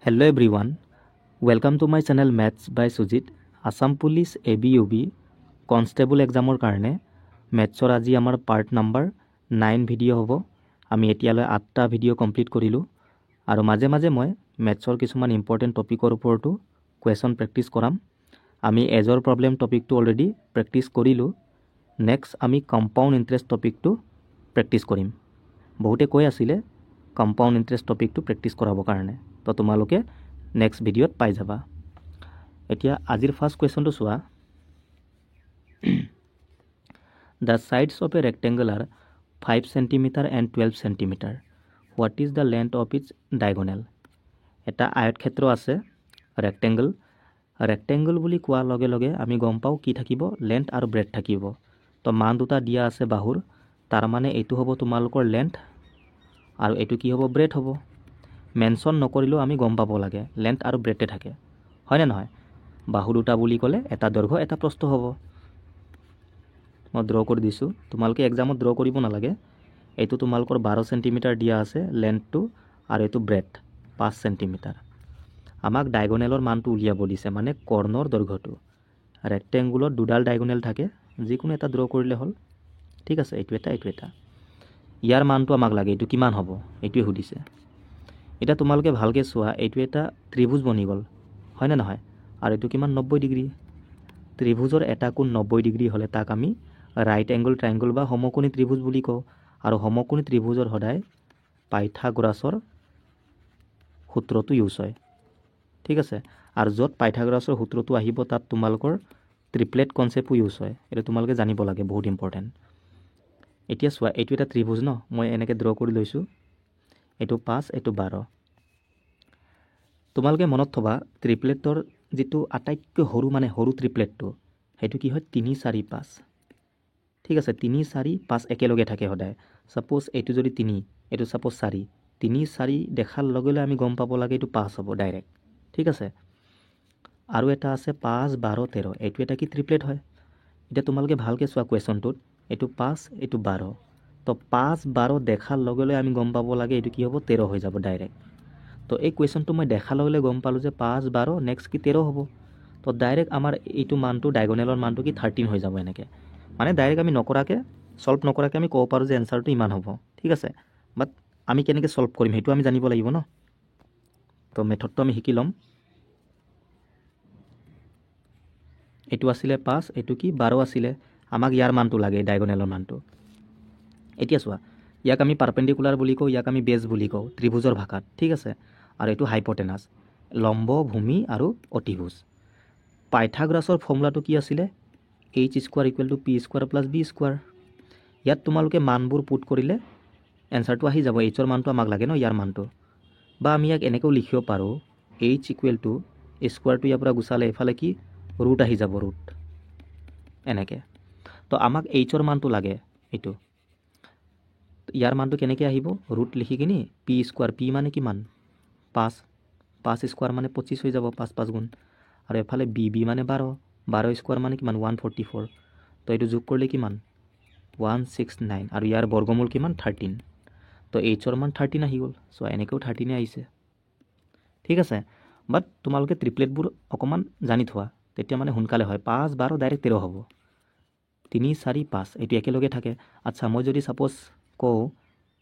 Hello everyone, welcome to my channel Maths by Sujit. Assam Police ABUB Constable examor karne Mathsor আজি আমাৰ part number 9 video হ'ব। আমি এতিয়ালৈ 8টা video complete কৰিলো আৰু মাজে মাজে মই Mathsor কিছুমান ইম্পৰ্টেন্ট টপিকৰ ওপৰতো কোৱেশ্চন প্ৰেক্টিস কৰাম। আমি এজৰ প্ৰবলেম টপিকটো অলৰেডি প্ৰেক্টিস কৰিলো। নেক্সট আমি কম্পাউণ্ড ইন্টাৰেষ্ট টপিকটো প্ৰেক্টিস কৰিম। বহুতে কৈ আছিল কম্পাউণ্ড ইন্টাৰেষ্ট টপিকটো প্ৰেক্টিস কৰাবৰ কাৰণে। তো তোমালোকে নেক্সট ভিডিওত পাই যাবা। এতিয়া আজিৰ ফাৰ্স্ট কোৱেশ্চনটো চোৱা। The sides of a rectangle are 5 cm and 12 cm. What is the length of its diagonal? এটা আয়তক্ষেত্ৰ আছে rectangle. rectangle বুলি কোৱাৰ লগে লগে আমি গম পাওঁ কি থাকিব, লেন্থ আৰু ব্ৰেথ থাকিব। তো মান দুটা দিয়া আছে বাহুৰ, তাৰ মানে এইটো হ'ব তোমালোকৰ লেন্থ আৰু এইটো কি হ'ব, ব্ৰেথ হ'ব। মেনশ্যন নকৰিলেও আমি গম পাব লাগে লেন্থ আৰু ব্ৰেথে থাকে, হয়নে নহয়? বাহু দুটা বুলি ক'লে এটা দৈৰ্ঘ্য এটা প্ৰস্থ হ'ব। মই ড্ৰ কৰি দিছোঁ, তোমালোকে এক্সামত ড্ৰ কৰিব নালাগে। এইটো তোমালোকৰ 12 সেণ্টিমিটাৰ দিয়া আছে লেন্থটো আৰু এইটো ব্ৰেথ 5 সেণ্টিমিটাৰ। আমাক ডায়গনেলৰ মানটো উলিয়াব দিছে, মানে কৰ্ণৰ দৈৰ্ঘ্যটো। ৰেক্টেংগুলত দুডাল ডায়গনেল থাকে, যিকোনো এটা ড্ৰ কৰিলে হ'ল। ঠিক আছে, এইটো এটা এইটো এটা। ইয়াৰ মানটো আমাক লাগে, এইটো কিমান হ'ব এইটোৱে সুধিছে। এটা তোমালোকে ভালকে চোৱা, এইটো এটা ত্ৰিভুজ বনি গ'ল, হয়নে নহয়? আৰু এইটো কিমান, 90 ডিগ্ৰী। ত্ৰিভুজৰ এটা কোণ 90 ডিগ্ৰী হ'লে তাক আমি ৰাইট এংগল ট্ৰাইংগল বা সমকোণী ত্ৰিভুজ বুলি কওঁ। আৰু সমকোণী ত্ৰিভুজৰ সদায় পাইথাগোৰাছৰ সূত্ৰটো ইউজ হয়। ঠিক আছে, আৰু য'ত পাইথাগোৰাছৰ সূত্ৰটো আহিব তাত তোমালোকৰ ট্ৰিপলেট কনচেপ্টও ইউজ হয়। এইটো তোমালোকে জানিব লাগে, বহুত ইম্পৰ্টেণ্ট। এতিয়া চোৱা, এইটো এটা ত্ৰিভুজ ন, মই এনেকৈ ড্ৰ কৰি লৈছোঁ। এইটো 5, এইটো 12। তোমালোকে মনত থবা ট্ৰিপলেটৰ যিটো আটাইতকৈ সৰু, মানে সৰু ট্ৰিপলেটটো, সেইটো কি হয়, 3, 4, 5। ঠিক আছে, 3, 4, 5 একেলগে থাকে সদায়। ছাপ'জ এইটো যদি 3, এইটো ছাপ'জ 4, 3, 4 দেখাৰ লগে লগে আমি গম পাব লাগে এইটো 5 হ'ব ডাইৰেক্ট। ঠিক আছে, আৰু এটা আছে 5, 12, 13। এইটো এটা কি ট্ৰিপলেট হয়। এতিয়া তোমালোকে ভালকৈ চোৱা কুৱেশ্যনটোত, এইটো 5, এইটো 12। তো 5, 12 দেখাৰ লগে লগে আমি গম পাব লাগে এইটো কি হ'ব, 13 হৈ যাব ডাইৰেক্ট। তো এই কুৱেশ্যনটো মই দেখাৰ লগে লগে গম পালোঁ যে 5, 12 নেক্সট কি 13 হ'ব। তো ডাইৰেক্ট আমাৰ এইটো মানটো, ডায়গনেলৰ মানটো কি 13 হৈ যাব এনেকৈ। মানে ডাইৰেক্ট আমি নকৰাকৈ, ছল্ভ নকৰাকৈ আমি ক'ব পাৰোঁ যে এনচাৰটো ইমান হ'ব। ঠিক আছে, বাট আমি কেনেকৈ ছল্ভ কৰিম সেইটো আমি জানিব লাগিব ন। তো মেথডটো আমি শিকি ল'ম। এইটো আছিলে 5, এইটো কি 12 আছিলে। আমাক ইয়াৰ মানটো লাগে, ডায়গনেলৰ মানটো। এতিয়া চোৱা, ইয়াক আমি পাৰপেণ্ডিকুলাৰ বুলি কওঁ, ইয়াক আমি বেজ বুলি কওঁ ত্ৰিভুজৰ ভাষাত। ঠিক আছে, আৰু এইটো হাইপটেনাছ, লম্ব, ভূমি আৰু অতিভুজ। পাইথাগোৰাছৰ ফৰ্মুলাটো কি আছিলে, h² = p² + b²। ইয়াত তোমালোকে মানবোৰ পুট কৰিলে এনচাৰটো আহি যাব। এইচৰ মানটো আমাক লাগে ন, ইয়াৰ মানটো। বা আমি ইয়াক এনেকৈও লিখিব পাৰোঁ, h = স্কুৱাৰটো ইয়াৰ পৰা গুচালে এইফালে কি ৰুট আহি যাব, ৰুট এনেকৈ। তো আমাক এইচৰ মানটো লাগে, এইটো। ইয়াৰ মানটো কেনেকৈ আহিব, ৰুট লিখি কিনি p², p মানে কিমান 5, 5² মানে 25 হৈ যাব, 5, 5 গুণ। আৰু এফালে b মানে 12, 12² মানে কিমান 144। তো এইটো যোগ কৰিলে কিমান 169, আৰু ইয়াৰ বৰ্গমূল কিমান 13। তো এইচৰ মান 13 আহি গ'ল। চ' এনেকৈও 13 আহিছে। ঠিক আছে, বাট তোমালোকে ট্ৰিপলেটবোৰ অকণমান জানি থোৱা, তেতিয়া মানে সোনকালে হয়। 5, 12 ডাইৰেক্ট 13 হ'ব। 3, 4, 5 এইটো একেলগে থাকে। আচ্ছা, মই যদি ছাপ'জ কওঁ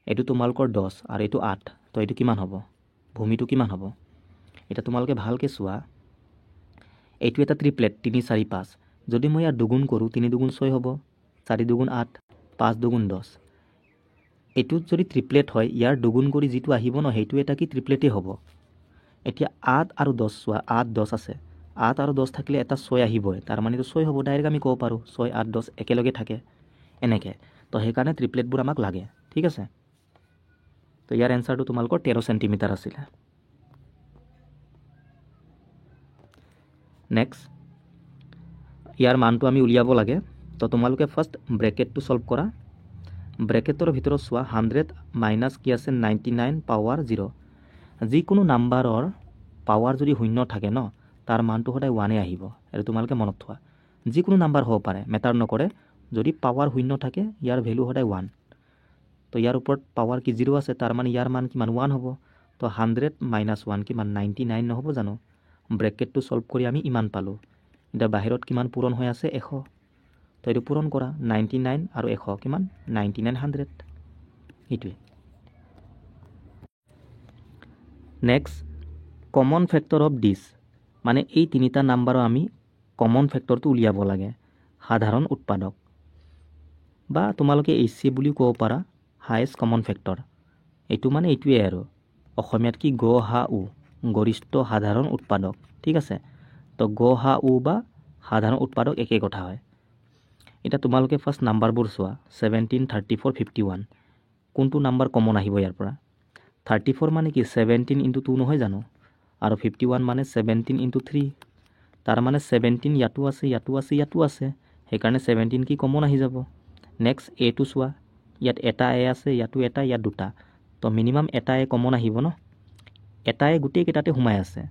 এইটো তোমালোকৰ 10 আৰু এইটো 8, তো এইটো কিমান হ'ব, ভূমিটো কিমান হ'ব? এতিয়া তোমালোকে ভালকৈ চোৱা, এইটো এটা ট্ৰিপলেট 3, 4, 5। যদি মই ইয়াৰ দুগুণ কৰোঁ, 3 দুগুণ 6 হ'ব, 4 দুগুণ 8, 5 দুগুণ 10। এইটোত যদি ট্ৰিপলেট হয়, ইয়াৰ দুগুণ কৰি যিটো আহিব ন, সেইটো এটা কি ট্ৰিপলেটেই হ'ব। এতিয়া 8 আৰু 10 চোৱা, 8, 10 আছে, 8 আৰু 10 থাকিলে এটা 6 আহিবই, তাৰ মানে এইটো 6 হ'ব। ডাইৰেক্ট আমি ক'ব পাৰোঁ 6, 8, 10 একেলগে থাকে এনেকৈ। তো সেইকাৰণে ট্ৰিপলেটবোৰ আমাক লাগে। ঠিক আছে, তো ইয়াৰ এনচাৰটো তোমালোকৰ 13 সেণ্টিমিটাৰ আছিলে। নেক্সট, ইয়াৰ মানটো আমি উলিয়াব লাগে। তো তোমালোকে ফাৰ্ষ্ট ব্ৰেকেটটো ছল্ভ কৰা। ব্ৰেকেটৰ ভিতৰত চোৱা, 100 মাইনাছ কি আছে 99 পাৱাৰ 0। যিকোনো নাম্বাৰৰ পাৱাৰ যদি শূন্য থাকে ন, তাৰ মানটো সদায় 1 আহিব। এইটো তোমালোকে মনত থোৱা। যিকোনো নাম্বাৰ হ'ব পাৰে, মেটাৰ নকৰে। যদি পাৱাৰ শূন্য থাকে, ইয়াৰ ভেলু সদায় 1। তো ইয়াৰ ওপৰত পাৱাৰ কি 0 আছে, তাৰ মানে ইয়াৰ মান কিমান 1 হ'ব। তো 100 - 1 কিমান 99 নহ'ব জানো ব্ৰেকেটটো সলভ কৰি আমি ইমান পালোঁ এতিয়া বাহিৰত কিমান পূৰণ হৈ আছে 100 তো এইটো পূৰণ কৰা 99 আৰু 100 কিমান 99 100 এইটোৱে next common factor of this মানে এই তিনিটা নাম্বাৰৰ আমি কমন ফেক্টৰটো উলিয়াব লাগে সাধাৰণ উৎপাদক বা তোমালোকে HC বুলিও ক'ব পাৰা হায়েষ্ট কমন ফেক্টৰ এইটো মানে এইটোৱে আৰু অসমীয়াত কি গ হা উ গৰিষ্ঠ সাধাৰণ উৎপাদক ঠিক আছে তো গ হা উ বা সাধাৰণ উৎপাদক একে কথা হয় এটা তোমালোকে ফাৰ্স্ট নাম্বাৰবোৰ চোৱা 17 34 51 কোনটো নাম্বাৰ কমন আহিব ইয়াৰ পৰা 34 মানে কি 17 × 2 নহয় জানো আৰু 51 মানে 17 × 3 তাৰ মানে 17 ইয়াতো আছে ইয়াতো আছে ইয়াতো আছে সেইকাৰণে 17 কি কমন আহি যাব নেক্সট এটো চোৱা ইয়াত এটা এ আছে ইয়াতো এটা ইয়াত দুটা তো মিনিমাম এটা এ কমন আহিব ন এটা এ গোটেই কেইটাতে সোমাই আছে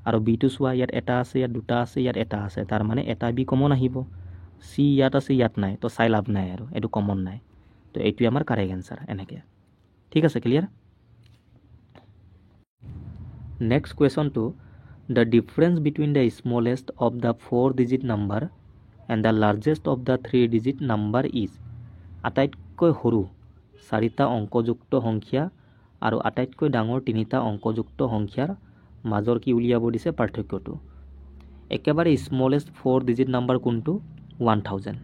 আৰু বিটো চোৱা ইয়াত এটা আছে ইয়াত দুটা আছে ইয়াত এটা আছে তাৰ মানে এটা বি কমন আহিব সি ইয়াত আছে ইয়াত নাই তো চাই লাভ নাই আৰু এইটো কমন নাই তো এইটোৱে আমাৰ কাৰেক্ট এনসাৰ এনেকৈ ঠিক আছে ক্লিয়াৰ নেক্সট কুৱেশ্যনটো the difference between the smallest of the 4-digit number and the largest of the 3-digit number is আটাইতকৈ সৰু 4টা অংকযুক্ত সংখ্যা আৰু আটাইতকৈ ডাঙৰ 3টা অংকযুক্ত সংখ্যাৰ মাজৰ কি উলিয়াব দিছে পাৰ্থক্যটো একেবাৰে স্মলেষ্ট 4-digit নাম্বাৰ কোনটো 1000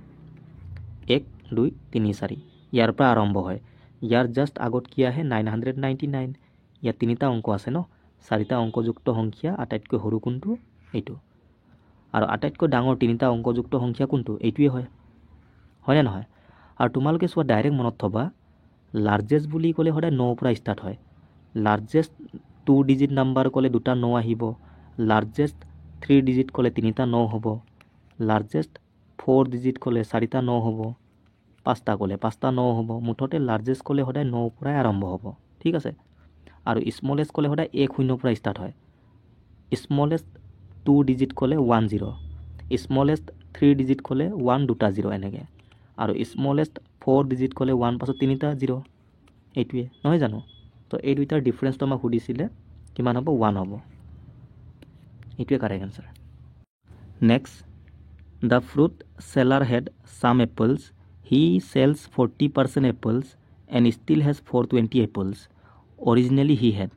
1 2 3 4 ইয়াৰ পৰা আৰম্ভ হয় ইয়াৰ জাষ্ট আগত কি আহে 999 ইয়াত 3টা অংক আছে ন 4টা অংকযুক্ত সংখ্যা আটাইতকৈ সৰু কোনটো এইটো আৰু আটাইতকৈ ডাঙৰ 3টা অংকযুক্ত সংখ্যা কোনটো এইটোৱে হয় নহয় আৰু তোমালোকে চোৱা ডাইৰেক্ট মনত থবা লাৰ্জেষ্ট বুলি ক'লে সদায় 9 পৰা ষ্টাৰ্ট হয় লাৰ্জেষ্ট 2-digit নাম্বাৰ ক'লে দুটা 9 আহিব লাৰ্জেষ্ট 3-digit ক'লে 3টা 9 হ'ব লাৰ্জেষ্ট 4-digit ক'লে 4টা 9 হ'ব 5টা ক'লে 5টা 9 হ'ব মুঠতে লাৰ্জেষ্ট ক'লে সদায় 9 পৰাই আৰম্ভ হ'ব ঠিক আছে আৰু স্মলেষ্ট ক'লে সদায় 10 পৰা ষ্টাৰ্ট হয় স্মলেষ্ট 2-digit ক'লে 10 স্মলেষ্ট 3-digit ক'লে 1 দুটা 0 এনেকৈ আৰু স্মলেষ্ট 4-digit ক'লে 1 পাছত 3টা 0 এইটোৱে নহয় জানো তো এই দুইটাৰ ডিফাৰেঞ্চটো আমাক সুধিছিলে কিমান হ'ব 1 হ'ব এইটোৱে correct answer next the fruit seller had some apples he sells 40% apples and still has 420 apples originally he had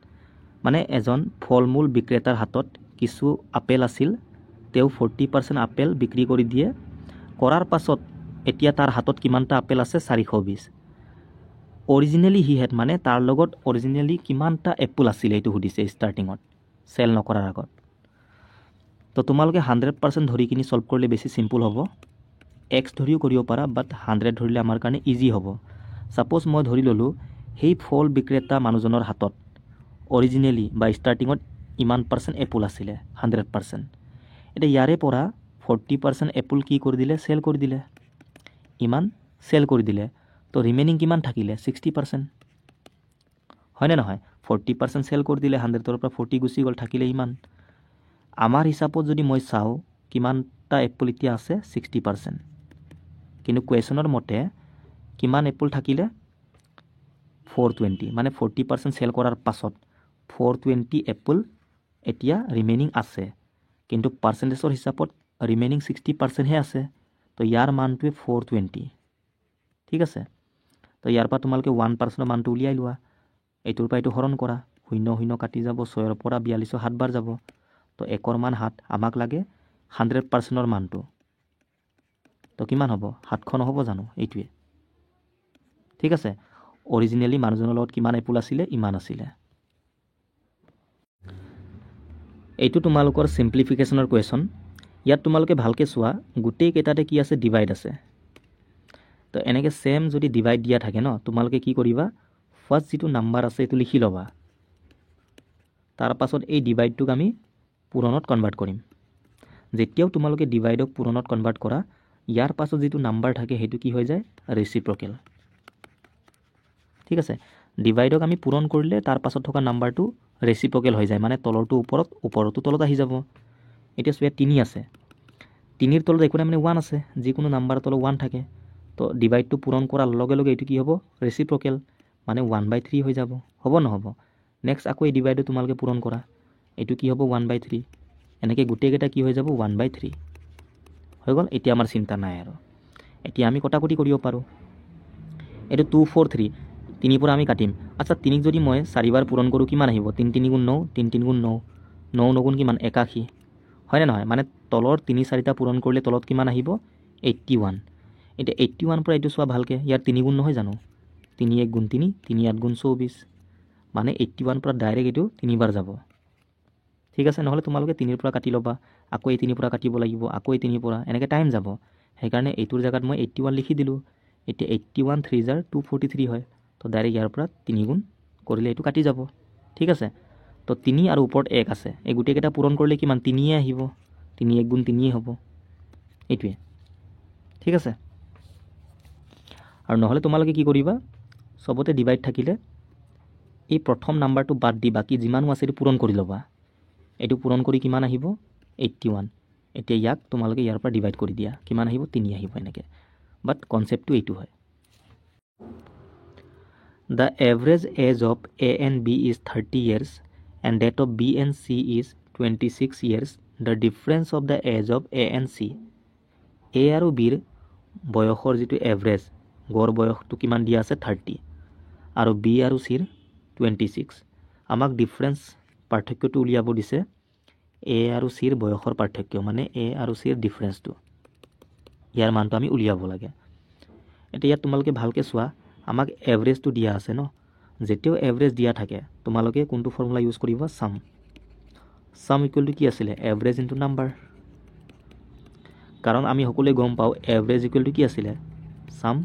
মানে এজন ফল মূল বিক্ৰেতাৰ হাতত কিছু আপেল আছিল তেওঁ 40% আপেল বিক্ৰী কৰি দিয়ে কৰাৰ পাছত এতিয়া তাৰ হাতত কিমানটা আপেল আছে 420 অৰিজিনেলি হি হেড মানে তাৰ লগত অৰিজিনেলি কিমানটা এপল আছিলে এইটো সুধিছে ষ্টাৰ্টিঙত চেল নকৰাৰ আগত তো তোমালোকে 100% ধৰি কিনি সলভ কৰিলে বেছি সিম্পল হ'ব x ধৰিও কৰিব পাৰা বাট 100 ধৰিলে আমাৰ কাৰণে ইজি হ'ব সাপোজ মই ধৰি ললোঁ সেই ফল বিক্ৰেতা মানুহজনৰ হাতত অৰিজিনেলি বা ষ্টাৰ্টিঙত ইমান পাৰ্চেণ্ট এপল আছিলে 100% এতিয়া ইয়াৰে পৰা 40% এপল কি কৰি দিলে চেল কৰি দিলে ইমান চেল কৰি দিলে তো ৰিমেইনিং কিমান থাকিলে 60% হয়নে নহয় 40% চেল কৰি দিলে 100ৰ পৰা 40 গুচি গ'ল থাকিলে ইমান আমাৰ হিচাপত যদি মই চাওঁ কিমানটা এপল এতিয়া আছে 60% কিন্তু কুৱেশ্যনৰ মতে কিমান এপল থাকিলে 420 মানে 40% চেল কৰাৰ পাছত 420 এপল এতিয়া ৰিমেইনিং আছে কিন্তু পাৰ্চেণ্টেজৰ হিচাপত ৰিমেইনিং 60% হে আছে তো ইয়াৰ মানটোৱে 420 ঠিক আছে তো ইয়াৰ পৰা তোমালোকে 1% মানটো উলিয়াই লোৱা এইটোৰ পৰা এইটো হৰণ কৰা 0 0 কাটি যাব 6ৰ পৰা 42 7 বাৰ যাব তো 1ৰ মান 7 আমাক লাগে 100%ৰ মানটো তো কিমান হ'ব 700 নহ'ব জানো এইটোৱে ঠিক আছে অৰিজিনেলি মানুহজনৰ লগত কিমান এপল আছিলে ইমান আছিলে এইটো তোমালোকৰ সিম্পলিফিকেশ্যনৰ কুৱেশ্যন ইয়াত তোমালোকে ভালকৈ চোৱা গোটেই কেইটাতে কি আছে ডিভাইড আছে তো এনেকৈ সেম যদি ডিভাইড দিয়া থাকে ন তোমালোকে কি কৰিবা ফাৰ্স্ট যেটো নাম্বাৰ আছে এইটো লিখি ল'বা তাৰ পাছত এই ডিভাইডটোক আমি পূৰণত কনভাৰ্ট কৰিম যেতিয়াও তোমালোকে ডিভাইডক পূৰণত কনভাৰ্ট কৰা ইয়াৰ পাছত যেটো নাম্বাৰ থাকে সেইটো কি হৈ যায় ৰেচিপ্ৰকেল ঠিক আছে ডিভাইডক আমি পূৰণ কৰিলে তাৰ পাছত থকা নাম্বাৰটো ৰেচিপ্ৰকেল হৈ যায় মানে তলৰটো ওপৰত ওপৰটো তলত আহি যাব এতিয়া চোৱা 3 আছে 3ৰ তলত একো নাই মানে 1 আছে যিকোনো নাম্বাৰৰ তলত 1 থাকে তো ডিভাইডটো পূৰণ কৰাৰ লগে লগে এইটো কি হ'ব ৰেচিপ্ৰকেল মানে 1/3 হৈ যাব হ'ব নহ'ব নেক্সট আকৌ এই ডিভাইডটো তোমালোকে পূৰণ কৰা, এইটো কি হ'ব 1/3, এনেকৈ গোটেইকেইটা কি হৈ যাব 1/3 হৈ গ'ল। এতিয়া আমাৰ চিন্তা নাই আৰু। এতিয়া আমি কটাকটি কৰিব পাৰোঁ। এইটো 2 4 3, 3 পৰা আমি কাটিম। আচ্ছা 3ক যদি মই 4বাৰ পূৰণ কৰোঁ কিমান আহিব? 3 3 গুণ 9, 3 3 গুণ 9, 9 9 গুণ কিমান 81, হয়নে নহয়? মানে তলৰ 3 4টা পূৰণ কৰিলে তলত কিমান আহিব? 81। এতিয়া 81 পৰা এইটো চোৱা ভালকৈ, ইয়াৰ 3 গুণ নহয় জানো? 3 1 গুণ 3, 3 8 গুণ 24, মানে 81 পৰা ডাইৰেক্ট এইটো 3বাৰ যাব। ঠিক আছে, নহ'লে তোমালোকে 3ৰ পৰা কাটি ল'বা, আকৌ এই 3 পৰা কাটিব লাগিব, আকৌ এই 3 পৰা, এনেকৈ টাইম যাব। সেইকাৰণে এইটোৰ জেগাত মই 81 লিখি দিলোঁ। এতিয়া 81 3 জাৰ 243 হয়, তো ডাইৰেক্ট ইয়াৰ পৰা 3 গুণ কৰিলে এইটো কাটি যাব। ঠিক আছে, তো 3 আৰু ওপৰত 1 আছে, এই গোটেইকেইটা পূৰণ কৰিলে কিমান? 3 আহিব, 3 1 গুণ 3 হ'ব, এইটোৱে। ঠিক আছে, আৰু নহ'লে তোমালোকে কি কৰিবা, চবতে ডিভাইড থাকিলে এই প্ৰথম নাম্বাৰটো বাদ দি বাকী যিমানো আছে এইটো পূৰণ কৰি ল'বা। এইটো পূৰণ কৰি কিমান আহিব? 81। এতিয়া ইয়াক তোমালোকে ইয়াৰ পৰা ডিভাইড কৰি দিয়া, কিমান আহিব? 3 আহিব এনেকৈ। বাট কনচেপ্টটো এইটো হয়। The average age of A and B is 30 years and that of B and C is 26 years. The difference of the age of A and C. A আৰু Bৰ বয়সৰ যিটো এভাৰেজ, গড় বয়সটো কিমান দিয়া আছে? 30, আৰু B আৰু Cৰ 26। আমাক ডিফাৰেঞ্চ পাৰ্থক্যটো উলিয়াব দিছে, A আৰু Cৰ বয়সৰ পাৰ্থক্য, মানে A আৰু Cৰ ডিফাৰেঞ্চটো, ইয়াৰ মানটো আমি উলিয়াব লাগে। এতিয়া ইয়াত তোমালোকে ভালকৈ চোৱা, আমাক এভাৰেজটো দিয়া আছে ন। যেতিয়াও এভাৰেজ দিয়া থাকে তোমালোকে কোনটো ফৰ্মুলা ইউজ কৰিবা? চাম। চাম ইকুৱেল টু কি আছিলে? Average into number. কাৰণ আমি সকলোৱে গম পাওঁ এভাৰেজ ইকুৱেল টু কি আছিলে? চাম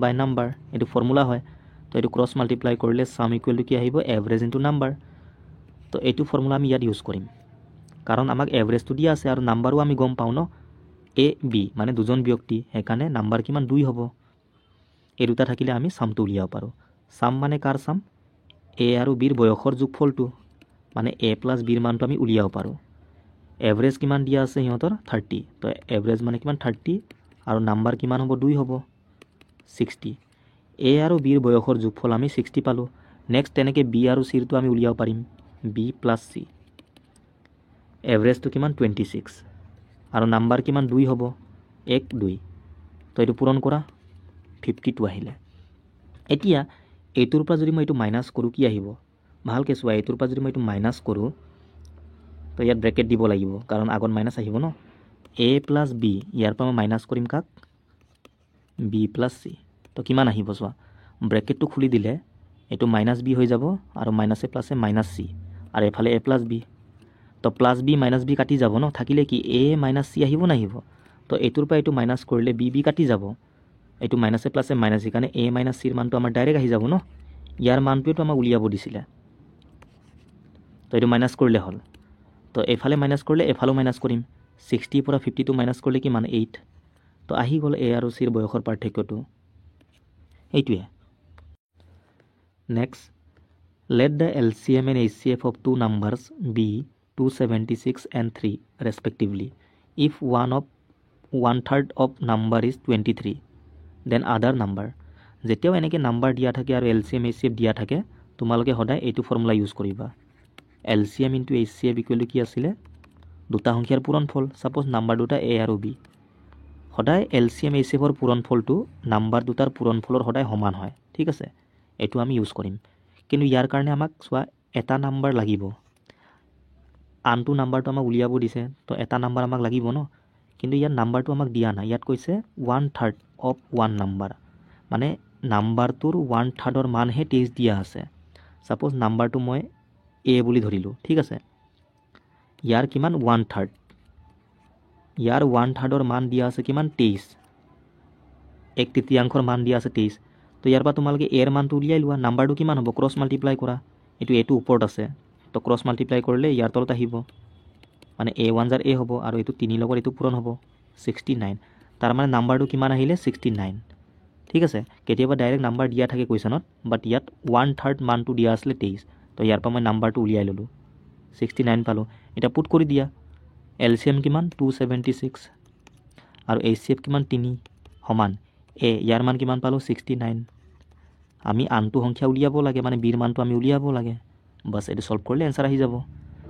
বাই নাম্বাৰ, এইটো ফৰ্মুলা হয়। তো এইটো ক্ৰছ মাল্টিপ্লাই কৰিলে চাম ইকুৱেল টু কি আহিব? Average into number. তো এইটো ফৰ্মুলা আমি ইয়াত ইউজ কৰিম, কাৰণ আমাক এভাৰেজটো দিয়া আছে আৰু নাম্বাৰো আমি গম পাওঁ ন, A B মানে দুজন ব্যক্তি, সেইকাৰণে নাম্বাৰ কিমান? 2 হ'ব। এই দুটা থাকিলে আমি চামটো উলিয়াব পাৰোঁ। চাম মানে কাৰ চাম? A আৰু Bৰ বয়সৰ যোগফলটো, মানে A প্লাছ Bৰ মানটো আমি উলিয়াব পাৰোঁ। এভাৰেজ কিমান দিয়া আছে সিহঁতৰ? 30, তো এভাৰেজ মানে কিমান? 30, আৰু নাম্বাৰ কিমান হ'ব? 2 হ'ব, 60। A আৰু Bৰ বয়সৰ যোগফল আমি 60 পালোঁ। নেক্সট তেনেকৈ B আৰু Cৰটো আমি উলিয়াব পাৰিম, B প্লাছ C। এভাৰেজটো কিমান? 26, আৰু নাম্বাৰ কিমান? 2 হ'ব, 1 2। তো এইটো পূৰণ কৰা, 52 আহিলে। এতিয়া এইটোৰ পৰা যদি মই এইটো মাইনাছ কৰোঁ কি আহিব? ভালকৈ চোৱা, এইটোৰ পৰা যদি মই এইটো মাইনাছ কৰোঁ, তো ইয়াত ব্ৰেকেট দিব লাগিব, কাৰণ আগত মাইনাছ আহিব ন। A প্লাছ B, ইয়াৰ পৰা মই মাইনাছ কৰিম কাক? B plus C। তো কিমান আহিব চোৱা, ব্ৰেকেটটো খুলি দিলে এইটো মাইনাছ B হৈ যাব, আৰু মাইনাছে প্লাছে মাইনাছ C, আৰু এফালে A প্লাছ B। তো প্লাছ B মাইনাছ B কাটি যাব ন, থাকিলে কি A মাইনাছ C আহিব নাহিব? তো এইটোৰ পৰা এইটো মাইনাছ কৰিলে B কাটি যাব, এইটো মাইনাছে প্লাছে মাইনাছ, সেইকাৰণে A মাইনাছ Cৰ মানটো আমাৰ ডাইৰেক্ট আহি যাব ন। ইয়াৰ মানটোৱেতো আমাক উলিয়াব দিছিলে, তো এইটো মাইনাছ কৰিলে হ'ল। তো এইফালে মাইনাছ কৰিলে এফালেও মাইনাছ কৰিম, 60 পৰা 52 মাইনাছ কৰিলে কিমান? 8। তো আহি গ'ল A আৰু Cৰ বয়সৰ পাৰ্থক্যটো, এইটোৱে। Next, let the LCM and HCF of two numbers be 276 and 3 respectively. If one third of number is 23, then other number. যেতিয়াও এনেকৈ নাম্বাৰ দিয়া থাকে আৰু LCM HCF দিয়া থাকে, তোমালোকে সদায় এইটো ফৰ্মুলা ইউজ কৰিবা। LCM into HCF equal to কি আছিলে? দুটা সংখ্যাৰ পূৰণফল। ছাপ'জ নাম্বাৰ দুটা A আৰু B, সদায় LCM HCFৰ পূৰণফলটো নাম্বাৰ দুটাৰ পূৰণফলৰ সদায় সমান হয়। ঠিক আছে, এইটো আমি ইউজ কৰিম। কিন্তু ইয়াৰ কাৰণে আমাক চোৱা, এটা নাম্বাৰ লাগিব, আনটো নাম্বাৰটো আমাক উলিয়াব দিছে, তো এটা নাম্বাৰ আমাক লাগিব ন। কিন্তু ইয়াত নাম্বাৰটো আমাক দিয়া নাই, ইয়াত কৈছে 1/3 অফ 1 নাম্বাৰ, মানে নাম্বাৰটোৰ 1/3ৰ মানহে 23 দিয়া আছে। ছাপ'জ নাম্বাৰটো মই A বুলি ধৰিলোঁ, ঠিক আছে, ইয়াৰ কিমান? 1/3, ইয়াৰ 1/3ৰ মান দিয়া আছে কিমান? 23, 1/3 মান দিয়া আছে 23। তো ইয়াৰ পৰা তোমালোকে A ৰ মানটো উলিয়াই লোৱা, নাম্বাৰটো কিমান হ'ব? ক্ৰছ মাল্টিপ্লাই কৰা, এইটো ওপৰত আছে, তো ক্ৰছ মাল্টিপ্লাই কৰিলে ইয়াৰ তলত আহিব, মানে A1 জাৰ A হ'ব, আৰু এইটো 3 লগত এইটো পূৰণ হ'ব, 69। তাৰমানে নাম্বাৰটো কিমান আহিলে? 69। ঠিক আছে, কেতিয়াবা ডাইৰেক্ট নাম্বাৰ দিয়া থাকে কুৱেশ্যনত, বাট ইয়াত 1/3 মানটো দিয়া আছিলে 23, তো ইয়াৰ পৰা মই নাম্বাৰটো উলিয়াই ল'লোঁ, 69 পালোঁ। এতিয়া পুট কৰি দিয়া, LCM কিমান? 276, আৰু HCF কিমান? 3 সমান A, ইয়াৰ মান কিমান পালোঁ? 69। আমি আনটো সংখ্যা উলিয়াব লাগে, মানে বিৰ মানটো আমি উলিয়াব লাগে, বাছ এইটো সলভ কৰিলে এনসাৰ আহি যাব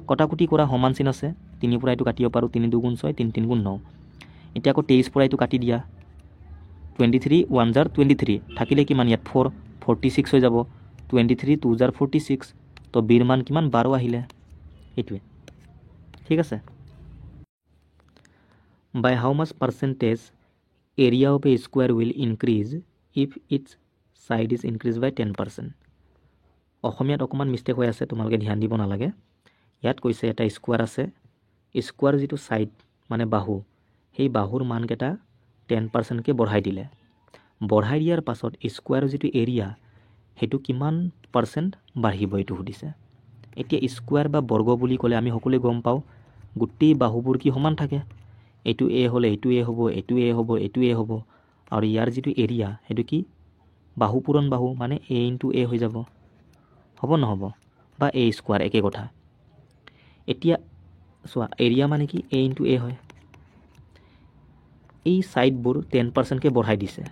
কটাকুটি কৰা সমান চিন আছে 3 পৰা এইটো কাটিব পাৰো 3 2 গুণ 6 3 3 গুণ 9 এতিয়া আকৌ 23 পৰা এইটো কাটি দিয়া 23 1 জাৰ 23 থাকিলে কিমান ইয়াত 4 46 হৈ যাব 23 2 জাৰ 46 তো বিৰ মান কিমান 12 আহিলে এইটোৱে ঠিক আছে by how much percentage area of a square will increase if its side is increased by 10%? অসমীয়াত অকমান মিষ্টেক হৈ আছে তোমালোকে ধ্যান দিব নালাগে ইয়াত কৈছে এটা স্কোয়াৰ আছে স্কোয়াৰ যিটো সাইড মানে বাহু সেই বাহুৰ মান কেটা 10% কে বঢ়াই দিলে বঢ়াই দিয়াৰ পাছত স্কোয়াৰ যিটো এৰিয়া হেতু কিমান পাৰ্সেন্ট বাঢ়িব এটো সুধিছে এতিয়া স্কোয়াৰ বা বৰ্গ বুলি ক'লে আমি সকলোৱে গম পাও গুটেই বাহুবোৰ কি সমান থাকে এইটো এ হলে এইটো এ হ'ব এইটো এ হ'ব এইটো এ হ'ব আৰু ইয়াৰ যিটো এৰিয়া হেতু কি বাহু পূৰণ বাহু মানে a * a হৈ যাব হ'ব নহব বা a স্কয়াৰ একে কথা এতিয়া সোয়া এৰিয়া মানে কি a * a হয় এই সাইডবোৰ 10% কে বঢ়াই দিছে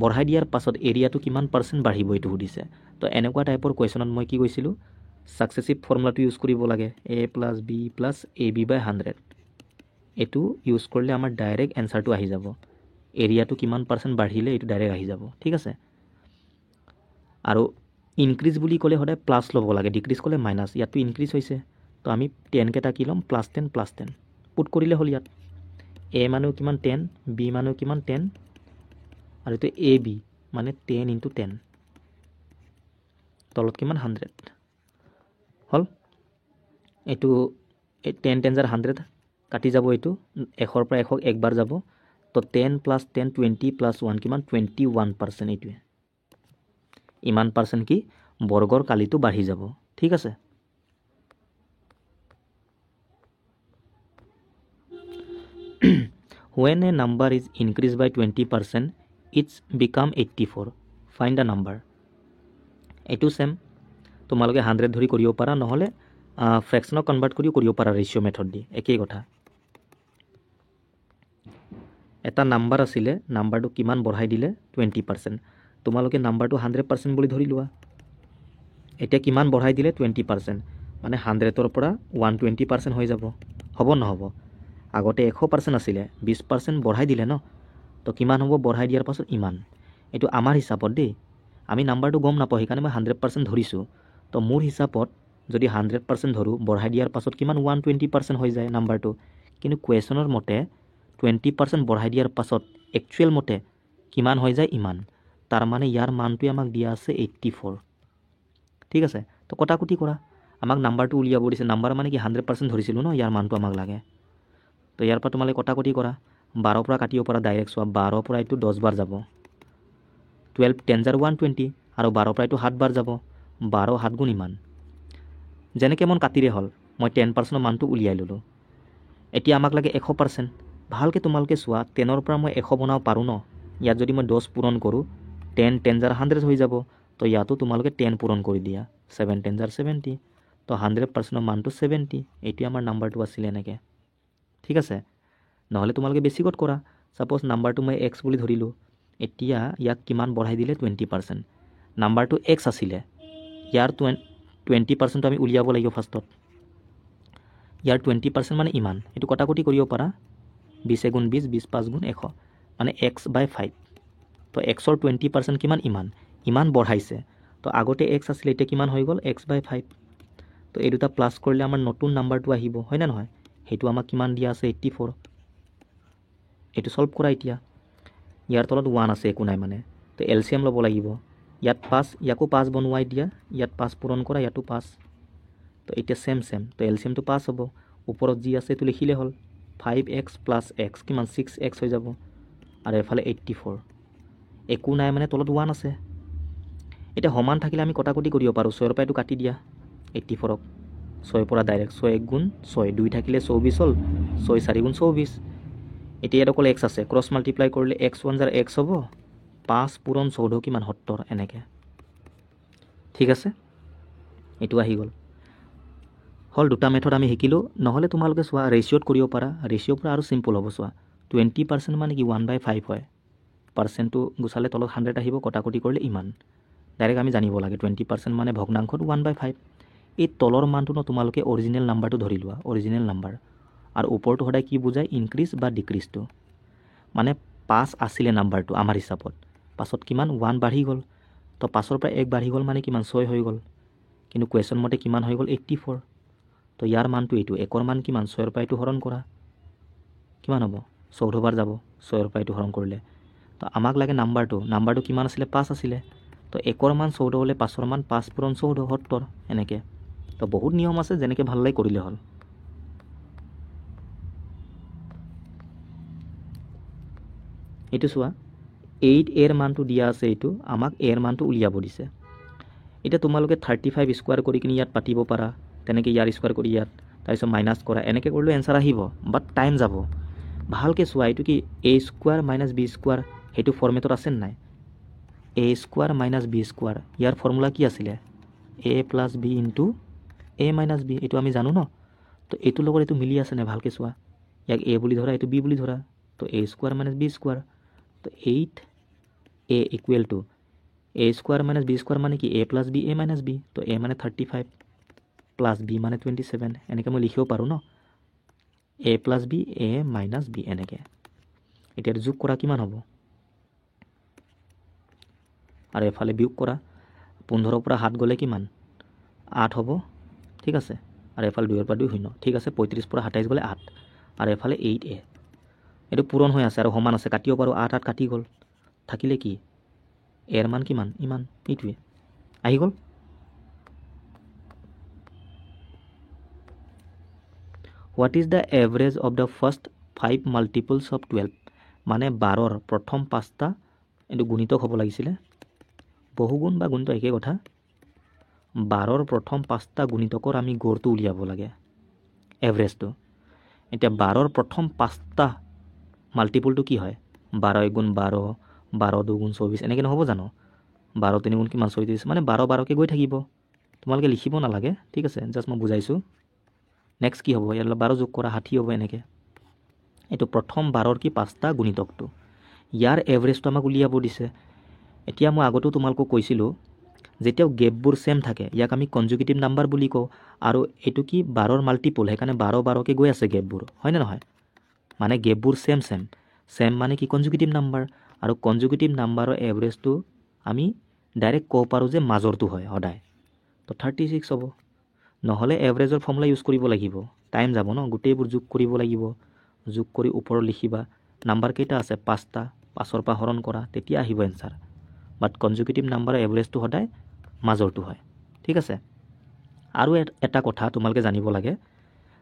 বঢ়াই দিয়াৰ পাছত এৰিয়াটো কিমান পাৰ্সেন্ট বাঢ়িব এটো সুধিছে তো এনেকুৱা টাইপৰ কোৱেশ্যনত মই কি কৈছিলো সাকসেসিভ ফৰ্মুলাটো ইউজ কৰিব লাগে a + b + ab/100 এটো ইউজ কৰিলে আমাৰ ডাইৰেক্ট এনসাৰটো আহি যাব এৰিয়াটো কিমান পাৰ্সেন্ট বাঢ়িলে এটো ডাইৰেক্ট আহি যাব ঠিক আছে আৰু ইনক্ৰিজ বুলি ক'লে হদায় প্লাস লব লাগে ডিক্ৰিজ ক'লে মাইনাস ইয়াতো ইনক্ৰিজ হৈছে তো আমি 10 কেটা কি লম +10 +10 পুট কৰিলে হল ইয়াত a মানেও কিমান 10 b মানেও কিমান 10 আৰু এটো ab মানে 10 * 10 তলত কিমান 100 হল এটো 10 10 * 100 কাটি যাব এটো 1 পৰা 1 একবাৰ যাব তো 10 + 10 20 + 1 কিমান 21% এটো ইমান পার্সেন্ট কি বৰ্গৰ কালিটো বাঢ়ি যাব ঠিক আছে when a number is increased by 20% it's become 84 find a number এটো সেম তোমালোকে 100 ধৰি কৰিব পাৰা নহলে ফ্ৰেকশনক কনভাৰ্ট কৰি কৰিব পাৰা ৰেশিও মেথড দি একেই কথা এটা নাম্বাৰ আছিলে নাম্বাৰটো কিমান বঢ়াই দিলে 20% তোমালোকে নাম্বাৰটো 100% বুলি ধৰি লোৱা এটা কিমান বঢ়াই দিলে 20% মানে 100 ৰ পৰা 120% হৈ যাব হ'ব নহব আগতে 100% আছিলে 20% বঢ়াই দিলে ন তো কিমান হ'ব বঢ়াই দিয়াৰ পাছত ইমান এটো আমাৰ হিচাপত দেই আমি নাম্বাৰটো গম নাপাও সেইকাৰণে মই 100% ধৰিছো তো মোৰ হিচাপত যদি 100% ধৰো বঢ়াই দিয়াৰ পাছত কিমান 120% হৈ যায় নাম্বাৰটো কিন্তু কোৱেশ্যনৰ মতে 20% বঢ়াই দিয়াৰ পাছত একচুয়াল মতে কিমান হৈ যায় ইমান তাৰ মানে ইয়াৰ মানটো আমাক দিয়া আছে 84 ঠিক আছে তো কটাকুটি কৰা আমাক নাম্বাৰটো উলিয়াব দিছে নাম্বাৰ মানে কি 100% ধৰিছিলো ন ইয়াৰ মানটো আমাক লাগে তো ইয়াৰ পৰা তোমালে কটাকুটি কৰা 12 পৰা কাটিব পৰা ডাইৰেক্ট সোৱা 12 পৰা এটো 10 বাৰ যাব 12 10 * 120 আৰু 12 পৰা এটো 7 বাৰ যাব 12 7 গুণ ইমান যেনেকে মন কাটিৰে হল মই 10% মানটো উলিয়াই ললো এতিয়া আমাক লাগে 100% ভালকে তোমালকে সোৱা 10 ৰ পৰা মই 100 বনাও পাৰো ন ইয়াত যদি মই 10 পূৰণ কৰো 10 10 * 100 হৈ যাব তো ইয়াতো তোমালকে 10 পূৰণ কৰি দিয়া 7 10 * 70 তো 100% মানটো 70 এটি আমাৰ নাম্বাৰটো আছিল এনেকে ঠিক আছে নহলে তোমালকে বেছি কত কৰা সাপোজ নাম্বাৰটো মই x বুলি ধৰিলো এতিয়া ইয়াক কিমান বঢ়াই দিলে 20% নাম্বাৰটো x আছিলে ইয়াৰ 20% আমি উলিয়াব লাগিব ফাৰ্ষ্টত ইয়াৰ 20% মানে ইমান এটো কটাকুটি কৰিব পাৰা 20 গুণ 20 20 5 গুণ 100 মানে x/5 তো x ৰ 20% কিমান ইমান বঢ়াইছে তো আগতে x আছিল এতিয়া কিমান হৈ গল x/5 তো এই দুটা প্লাস কৰিলে আমাৰ নতুন নাম্বাৰটো আহিব হয় না নহয় হেতু আমাক কিমান দিয়া আছে 84 এটো সলভ কৰা এতিয়া ইয়াৰ তলত 1 আছে একো নাই মানে তো এলসিএম লব লাগিব ইয়াত 5 ইয়াকো 5 বনুৱাই দিয়া ইয়াত 5 পূৰণ কৰা ইয়াতো 5 তো এটা সেম তো এলসিএম তো 5 হ'ব ওপৰত যি আছে তো লিখিলে হল 5x + x কিমান 6x হৈ যাব আৰু এফালে 84 একো নাই মানে তলত 1 আছে এটা সমান থাকিলে আমি কটাকুটি কৰিব পাৰো 6 ৰ পৰা এটো কাটি দিয়া 84 ক 6 পৰা ডাইৰেক্ট 6 গুণ 6 2 থাকিলে 24 হল 6 4 গুণ 24 এতিয়া এটা কল x আছে ক্ৰস মাল্টিপ্লাই কৰিলে x1 জাৰ x হ'ব 5 পূৰণ 14 কিমান 70 এনেকে ঠিক আছে এটো আহি গল হল দুটা মেথড আমি শিকিলো নহলে তোমালকে সোৱা ৰেশিওত কৰিব পাৰা ৰেশিও পৰা আৰু সিম্পল হ'ব সোৱা 20% মানে কি 1/5 হয় পাৰ্সেন্টটো গুছালে তলত 100 আহিব কটাকুটি কৰিলে ইমান ডাইৰেক্ট আমি জানিব লাগে 20% মানে ভগ্নাংশত 1/5 এই তলৰ মানটো ন তোমালোকে অৰিজিনেল নাম্বাৰটো ধৰি লোৱা অৰিজিনেল নাম্বাৰ আৰু ওপৰটো সদায় কি বুজায় ইনক্ৰিজ বা ডিক্ৰিজটো মানে 5 আছিলে নাম্বাৰটো আমাৰ হিচাপত পাছত কিমান 1 বাঢ়ি গ'ল তো 5ৰ পৰা 1 বাঢ়ি গ'ল মানে কিমান 6 হৈ গ'ল কিন্তু কুৱেশ্যন মতে কিমান হৈ গ'ল 84 তো ইয়াৰ মানটো এইটো 1ৰ মান কিমান 6ৰ পৰা এইটো হৰণ কৰা কিমান হ'ব 14 বাৰ যাব 6ৰ পৰা এইটো হৰণ কৰিলে তো আমাক লাগে নাম্বাৰটো কিমান আছিলে 5 আছিলে তো 1ৰ মান 14 হ'লে 5ৰ মান 5 পূৰণ 14 70 এনেকৈ তো বহুত নিয়ম আছে যেনেকৈ ভাল লাগে কৰিলে হ'ল এইটো চোৱা 8 এৰ মানটো দিয়া আছে এইটো আমাক এৰ মানটো উলিয়াব দিছে এতিয়া তোমালোকে 35 স্কোৱাৰ কৰি কিনি ইয়াত পাতিব পাৰা তেনেকৈ ইয়াৰ স্কোৱাৰ কৰি ইয়াত তাৰপিছত মাইনাছ কৰা এনেকৈ কৰিলেও এনচাৰ আহিব বাট টাইম যাব ভালকৈ চোৱা এইটো কি এ স্কোৱাৰ মাইনাছ বি স্কোৱাৰ সেইটো ফৰ্মেটত আছে নাই এ স্কোৱাৰ মাইনাছ বি স্কোৱাৰ ইয়াৰ ফৰ্মুলা কি আছিলে এ plus B into a minus B এইটো আমি জানো ন তো এইটোৰ লগত এইটো মিলি আছে নাই ভালকৈ চোৱা ইয়াক এ বুলি ধৰা এইটো বি বুলি ধৰা তো A square minus B square তো 8 A equal to A square minus B square মানে কি A plus B A minus B তো এ মানে 35 প্লাছ বি মানে 27 এনেকৈ মই লিখিব পাৰোঁ ন এ plus B A minus B এনেকৈ এতিয়া যোগ কৰা কিমান হ'ব আৰু এফালে বিয়োগ কৰা 15ৰ পৰা 7 গ'লে কিমান 8 হ'ব ঠিক আছে আৰু এফালে 2ৰ পৰা 2 শূন্য ঠিক আছে 35 পৰা 27 গ'লে 8 আৰু এফালে 8a এইটো পূৰণ হৈ আছে আৰু সমান আছে কাটিব পাৰোঁ 8 8 কাটি গ'ল থাকিলে কি এৰ মান কিমান ইমান এইটোৱে আহি গ'ল what is the average of the first 5 multiples of 12 মানে 12ৰ প্ৰথম 5টা এইটো গুণিতক হ'ব লাগিছিলে বহুগুণ বা গুণিত একেই কথা 12ৰ প্ৰথম 5টা গুণিতকৰ আমি গড়টো উলিয়াব লাগে এভাৰেজটো এতিয়া 12ৰ প্ৰথম 5টা মাল্টিপুলটো কি হয় 12 গুণ 12 12 দুগুণ 24 এনেকৈ নহ'ব জানো 12 3 গুণ কিমান 34 মানে 12 12কৈ গৈ থাকিব তোমালোকে লিখিব নালাগে ঠিক আছে জাষ্ট মই বুজাইছোঁ নেক্সট কি হ'ব ইয়াৰ লগত 12 যোগ কৰা 60 হ'ব এনেকৈ এইটো প্ৰথম 12ৰ কি 5টা গুণিতকটো ইয়াৰ এভাৰেজটো আমাক উলিয়াব দিছে এতিয়া মই আগতেও তোমালোকক কৈছিলোঁ যেতিয়াও গেপবোৰ ছেম থাকে ইয়াক আমি কনজুগেটিভ নাম্বাৰ বুলি কওঁ আৰু এইটো কি 12ৰ মাল্টিপুল সেইকাৰণে 12 12কৈ গৈ আছে গেপবোৰ হয়নে নহয় মানে গেপবোৰ ছেম মানে কি কনজুগেটিভ নাম্বাৰ আৰু কনজুগেটিভ নাম্বাৰৰ এভাৰেজটো আমি ডাইৰেক্ট ক'ব পাৰোঁ যে মাজৰটো হয় সদায় তো 36 হ'ব নহ'লে এভাৰেজৰ ফৰ্মুলা ইউজ কৰিব লাগিব টাইম যাব ন গোটেইবোৰ যোগ কৰিব লাগিব যোগ কৰি ওপৰত লিখিবা নাম্বাৰ কেইটা আছে 5টা 5ৰ পৰা হৰণ কৰা তেতিয়া আহিব এনচাৰ বাট কনজুগেটিভ নাম্বাৰৰ এভাৰেজটো সদায় মাজৰটো হয় ঠিক আছে আৰু এটা কথা তোমালোকে জানিব লাগে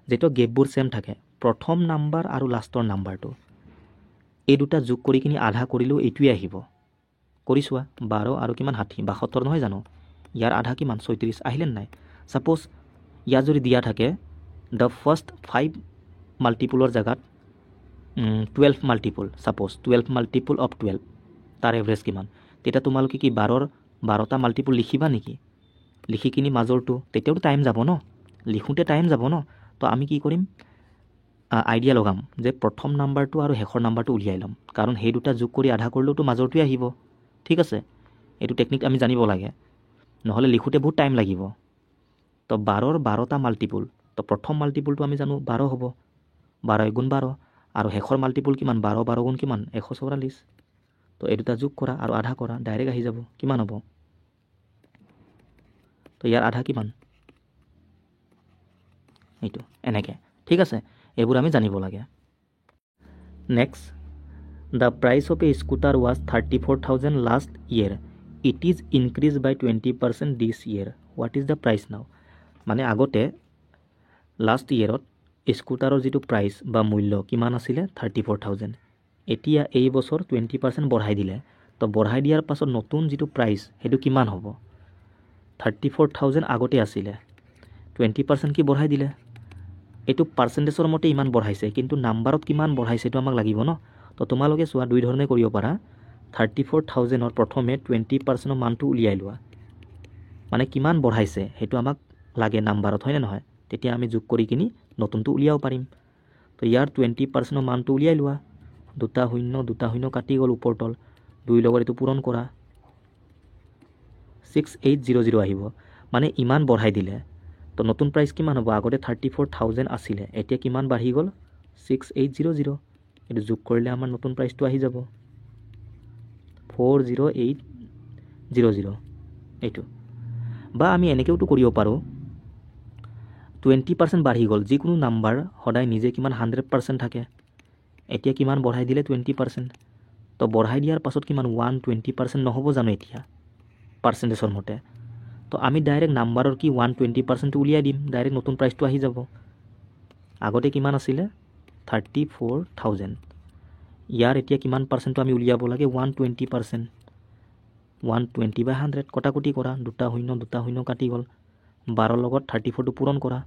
যেতিয়া গেপবোৰ ছেম থাকে প্ৰথম নাম্বাৰ আৰু লাষ্টৰ নাম্বাৰটো এই দুটা যোগ কৰি কিনি আধা কৰিলেও এইটোৱে আহিব কৰি চোৱা 12 আৰু কিমান 60 72 নহয় জানো ইয়াৰ আধা কিমান 36 আহিলে নাই ছাপ'জ ইয়াত যদি দিয়া থাকে দ্য ফাৰ্ষ্ট 5 মাল্টিপুলৰ জেগাত 12 মাল্টিপুল ছাপ'জ 12 মাল্টিপুল অফ 12 তাৰ এভাৰেজ কিমান তেতিয়া তোমালোকে কি 12টা মাল্টিপুল লিখিবা নেকি লিখি কিনি মাজৰটো তেতিয়াওতো টাইম যাব ন লিখোঁতে টাইম যাব ন তো আমি কি কৰিম আইডিয়া লগাম যে প্ৰথম নাম্বাৰটো আৰু শেষৰ নাম্বাৰটো উলিয়াই ল'ম কাৰণ সেই দুটা যোগ কৰি আধা কৰিলেওতো মাজৰটোৱে আহিব ঠিক আছে এইটো টেকনিক আমি জানিব লাগে নহ'লে লিখোঁতে বহুত টাইম লাগিব তো 12ৰ 12টা মাল্টিপুল তো প্ৰথম মাল্টিপুলটো আমি জানো 12 হ'ব 12 গুণ 12 আৰু শেষৰ মাল্টিপুল কিমান 12 12 গুণ কিমান 144 তো এই দুটা যোগ কৰা আৰু আধা কৰা ডাইৰেক্ট আহি যাব কিমান হ'ব তো ইয়াৰ আধা কিমান এইটো এনেকৈ ঠিক আছে এইবোৰ আমি জানিব লাগে next the price of a scooter was 34,000 last year it is increase by 20% this year what is the price now মানে আগতে লাষ্ট ইয়েৰত স্কুটাৰৰ যিটো প্ৰাইচ বা মূল্য কিমান আছিলে 34,000 এতিয়া এই বছৰ 20% বঢ়াই দিলে তো বঢ়াই দিয়াৰ পাছত নতুন যিটো প্ৰাইচ সেইটো কিমান হ'ব 34,000 আগতে আছিলে 20% কি বঢ়াই দিলে এইটো পাৰ্চেণ্টেজৰ মতে ইমান বঢ়াইছে কিন্তু নাম্বাৰত কিমান বঢ়াইছে এইটো আমাক লাগিব ন তো তোমালোকে চোৱা দুই ধৰণে কৰিব পাৰা 34,000ৰ প্ৰথমে 20%ৰ মানটো উলিয়াই লোৱা মানে কিমান বঢ়াইছে সেইটো আমাক লাগে নাম্বাৰত হয়নে নহয় তেতিয়া আমি যোগ কৰি কিনি নতুনটো উলিয়াব পাৰিম তো ইয়াৰ 20%ৰ মানটো উলিয়াই লোৱা 2 শূন্য কাটি গ'ল ওপৰ তল 2 লগত এইটো পূৰণ কৰা 6800 আহিব মানে ইমান বঢ়াই দিলে তো নতুন প্ৰাইচ কিমান হ'ব আগতে 34,000 আছিলে এতিয়া কিমান বাঢ়ি গ'ল 6800 এইটো যোগ কৰিলে আমাৰ নতুন প্ৰাইচটো আহি যাব 40800 এইটো বা আমি এনেকৈওতো কৰিব পাৰোঁ 20% বাঢ়ি গ'ল যিকোনো নাম্বাৰ সদায় নিজে কিমান 100% থাকে এতিয়া কিমান বঢ়াই দিলে 20% তো বঢ়াই দিয়াৰ পাছত কিমান 120% নহ'ব জানো এতিয়া পাৰ্চেণ্টেজৰ মতে তো আমি ডাইৰেক্ট নাম্বাৰৰ কি 120% উলিয়াই দিম ডাইৰেক্ট নতুন প্ৰাইচটো আহি যাব আগতে কিমান আছিলে 34,000 ইয়াৰ এতিয়া কিমান পাৰ্চেণ্টটো আমি উলিয়াব লাগে 120% 120/100 কটাকটি কৰা দুটা শূন্য কাটি গ'ল 12 লগত 34টো পূৰণ কৰা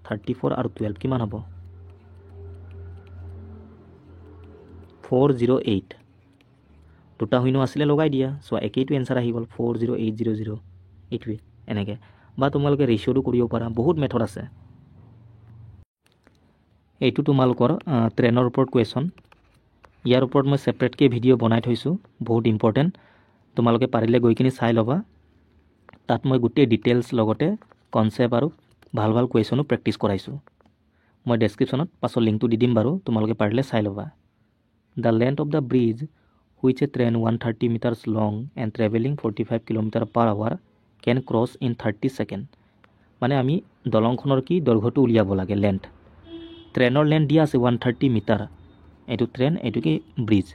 34 আৰু 12 কিমান হ'ব 408 দুটা শূন্য আছিলে লগাই দিয়া চোৱা একেইটো এনচাৰ আহি গ'ল 40800 এইটোৱে এনেকৈ বা তোমালোকে ৰেচিঅ'টো কৰিব পাৰা বহুত মেথড আছে এইটো তোমালোকৰ ট্ৰেইনৰ ওপৰত কুৱেশ্যন ইয়াৰ ওপৰত মই ছেপাৰেটকৈ ভিডিঅ' বনাই থৈছোঁ বহুত ইম্পৰ্টেণ্ট তোমালোকে পাৰিলে গৈ কিনি চাই ল'বা তাত মই গোটেই ডিটেইলছ লগতে কনচেপ্ট আৰু ভাল ভাল কুৱেশ্যনো প্ৰেক্টিছ কৰাইছোঁ মই ডেছক্ৰিপশ্যনত পাছত লিংকটো দি দিম বাৰু তোমালোকে পাৰিলে চাই ল'বা the length of the bridge which a train 130 metres long and travelling 45 km/h can cross in 30 seconds মানে আমি দলংখনৰ কি দৈৰ্ঘ্যটো উলিয়াব লাগে লেন্থ ট্ৰেইনৰ লেন্থ দিয়া আছে 130 মিটাৰ এইটো ট্ৰেইন এইটো কি ব্ৰিজ